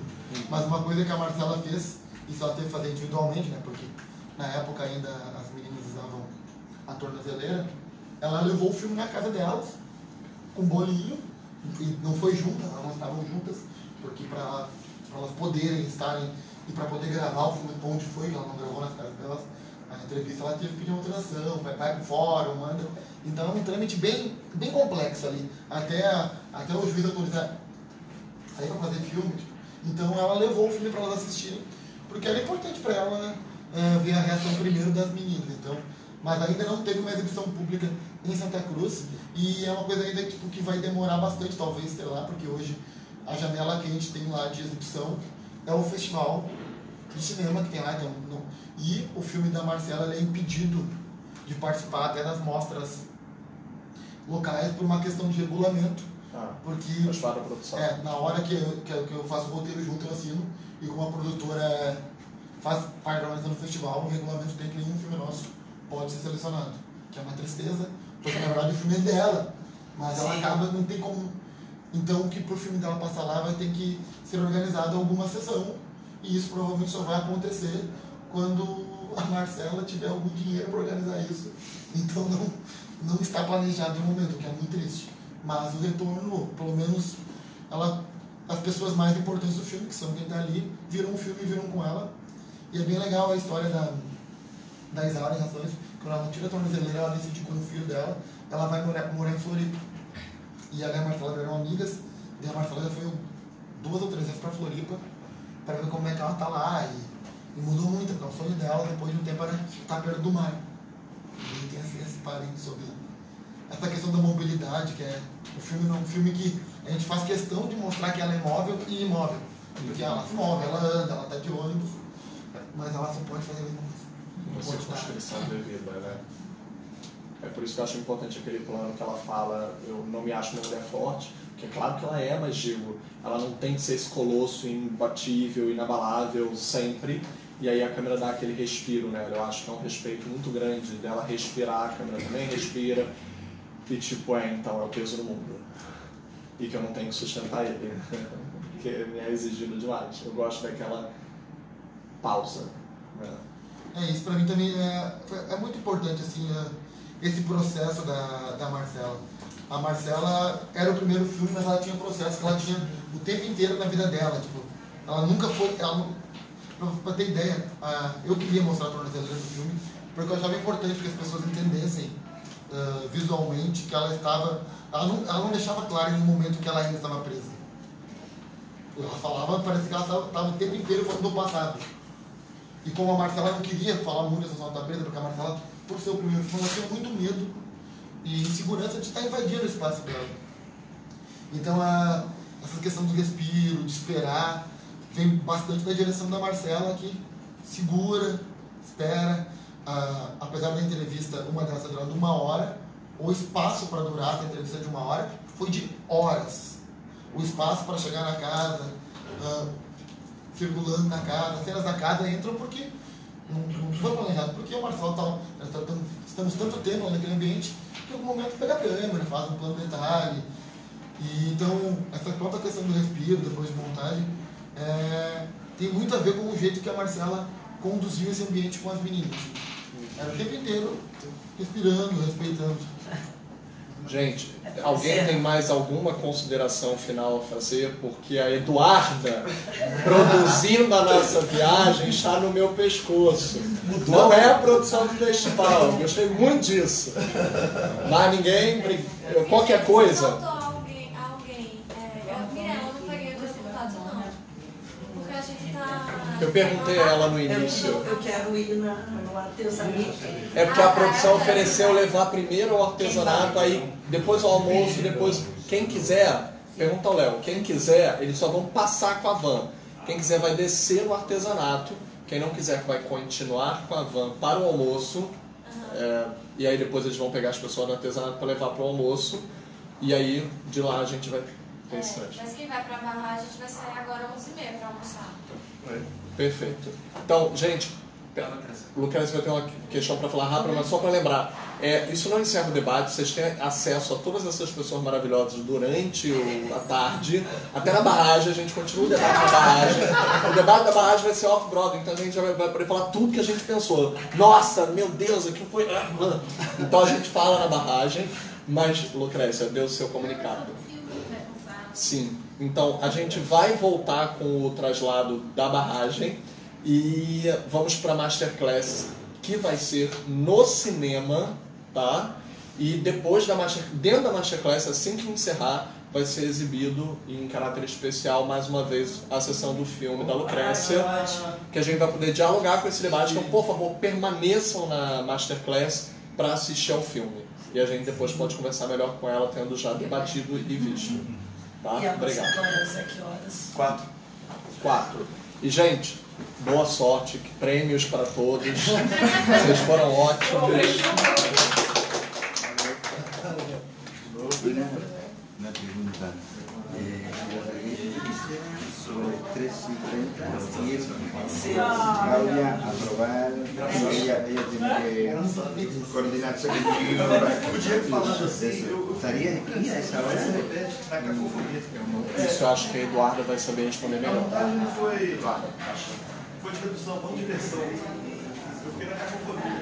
Mas uma coisa que a Marcela fez, isso ela teve que fazer individualmente, né, porque na época ainda as meninas usavam a tornozeleira, ela levou o filme na casa delas, com bolinho, e não foi junta, elas não estavam juntas, porque para elas poderem estarem, e para poder gravar o filme onde foi, ela não gravou nas casas delas, a entrevista ela teve que pedir uma autorização, vai pro fórum, manda. Então é um trâmite bem complexo ali, até o juiz autorizar. sair pra fazer filme. Então ela levou o filme para elas assistirem, porque era importante para ela ver a reação primeiro das meninas. Então, mas ainda não teve uma exibição pública em Santa Cruz, e é uma coisa ainda tipo, que vai demorar bastante, talvez, sei lá, porque hoje a janela que a gente tem lá de exibição é o festival de cinema que tem lá. Então, e o filme da Marcela ele é impedido de participar até das mostras locais por uma questão de regulamento. Porque
faz parte da produção.
Na hora que eu faço o roteiro junto, eu assino, e como a produtora faz parte da organização do festival, o regulamento tem que nenhum filme nosso pode ser selecionado, que é uma tristeza, porque na verdade o filme é dela, mas ela acaba, não tem como. Então, que pro filme dela passar lá vai ter que ser organizado alguma sessão, e isso provavelmente só vai acontecer quando a Marcela tiver algum dinheiro para organizar isso. Então não está planejado no momento, o que é muito triste. Mas o retorno, pelo menos, as pessoas mais importantes do filme, que são quem está ali, viram o filme e viram com ela. E é bem legal a história da Isaura em Ações. Quando ela tira a tornozeleira, ela decide com o filho dela, ela vai morar em Floripa. E ela e a Marcela eram amigas, e a Marcela já foi 2 ou 3 vezes para Floripa, para ver como é que ela está lá. E mudou muito, porque o sonho dela, depois de um tempo, era estar perto do mar. E tem esse parente sobre essa questão da mobilidade, que é um filme que a gente faz questão de mostrar que ela é móvel e imóvel. Porque ela se move, ela anda, ela está de ônibus, mas ela só pode fazer
uma circunscrição devida, né? É por isso que eu acho importante aquele plano que ela fala, eu não me acho uma mulher forte, porque é claro que ela é, mas digo, ela não tem que ser esse colosso imbatível, inabalável sempre, e aí a câmera dá aquele respiro, né? Eu acho que é um respeito muito grande dela respirar, a câmera também respira, e tipo, então é o peso do mundo. E que eu não tenho que sustentar ele, porque me é exigido demais. Eu gosto daquela pausa, né?
Isso pra mim também é muito importante, assim, esse processo da Marcela. A Marcela era o primeiro filme, mas ela tinha um processo que ela tinha o tempo inteiro na vida dela. Tipo, ela nunca foi... Pra ter ideia, eu queria mostrar a tornozeleira do filme, porque eu achava importante que as pessoas entendessem visualmente que ela estava... Ela não deixava claro em nenhum momento que ela ainda estava presa. Ela falava, parece que ela estava o tempo inteiro falando do passado. E como a Marcela não queria falar muito dessa nota preta, porque a Marcela, por ser o primeiro filme, ela tinha muito medo e insegurança de estar invadindo o espaço dela. Então, essa questão do respiro, de esperar, vem bastante da direção da Marcela, que segura, espera. Apesar da entrevista, uma delas durando 1 hora, o espaço para durar essa entrevista de 1 hora foi de horas. O espaço para chegar na casa, circulando na casa, as cenas da casa entram porque não foi planejado, porque o Marcelo estamos tanto tempo naquele ambiente que em algum momento pega a câmera, faz um plano de detalhe. E então, essa própria questão do respiro, depois de montagem, tem muito a ver com o jeito que a Marcela conduziu esse ambiente com as meninas. Era o tempo inteiro respirando, respeitando.
Gente, alguém tem mais alguma consideração final a fazer? Porque a Eduarda, produzindo a nossa viagem, está no meu pescoço. Não é a produção do festival, eu gostei muito disso. Mas ninguém, qualquer coisa...
Alguém. Mirella, não peguei os resultados não. Porque a gente tá...
Eu perguntei a ela no início.
Eu quero ir no artesanato.
É porque a produção ofereceu levar primeiro ao artesanato, aí depois ao almoço, depois... Quem quiser, pergunta ao Léo, quem quiser, eles só vão passar com a van. Quem quiser vai descer no artesanato. Quem não quiser vai continuar com a van para o almoço. E aí depois eles vão pegar as pessoas do artesanato para levar para o almoço. E aí de lá a gente vai...
Mas quem vai pra Barra, a gente vai sair agora 11h30 pra almoçar.
Perfeito. Então, gente, o Lucrece vai ter uma questão para falar rápido, mas só para lembrar, isso não encerra o debate, vocês têm acesso a todas essas pessoas maravilhosas durante a tarde, até na barragem, a gente continua o debate na barragem. O debate da barragem vai ser off-Broadway, então a gente já vai poder falar tudo que a gente pensou. Nossa, meu Deus, aquilo foi... Então a gente fala na barragem, mas, Lucrece, deu o seu comunicado. Sim, então a gente vai voltar com o traslado da barragem e vamos para a Masterclass, que vai ser no cinema, tá? E depois dentro da Masterclass, assim que encerrar, vai ser exibido em caráter especial, mais uma vez, a sessão do filme da Lucrécia, que a gente vai poder dialogar com esse debate. Então, por favor, permaneçam na Masterclass para assistir ao filme. E a gente depois pode conversar melhor com ela, tendo já debatido e visto. Tá?
E a
Obrigado.
horas é que horas?
4. E, gente, boa sorte, prêmios para todos. Vocês foram ótimos.
Una pregunta. Sobre 3:30, si Claudia aprobar, ella tiene que coordinarse contigo. Estaria aqui a essa hora?
Isso eu acho que a Eduarda vai saber responder melhor.
Foi de tradução, não de versão. Eu fiquei na cacofonia.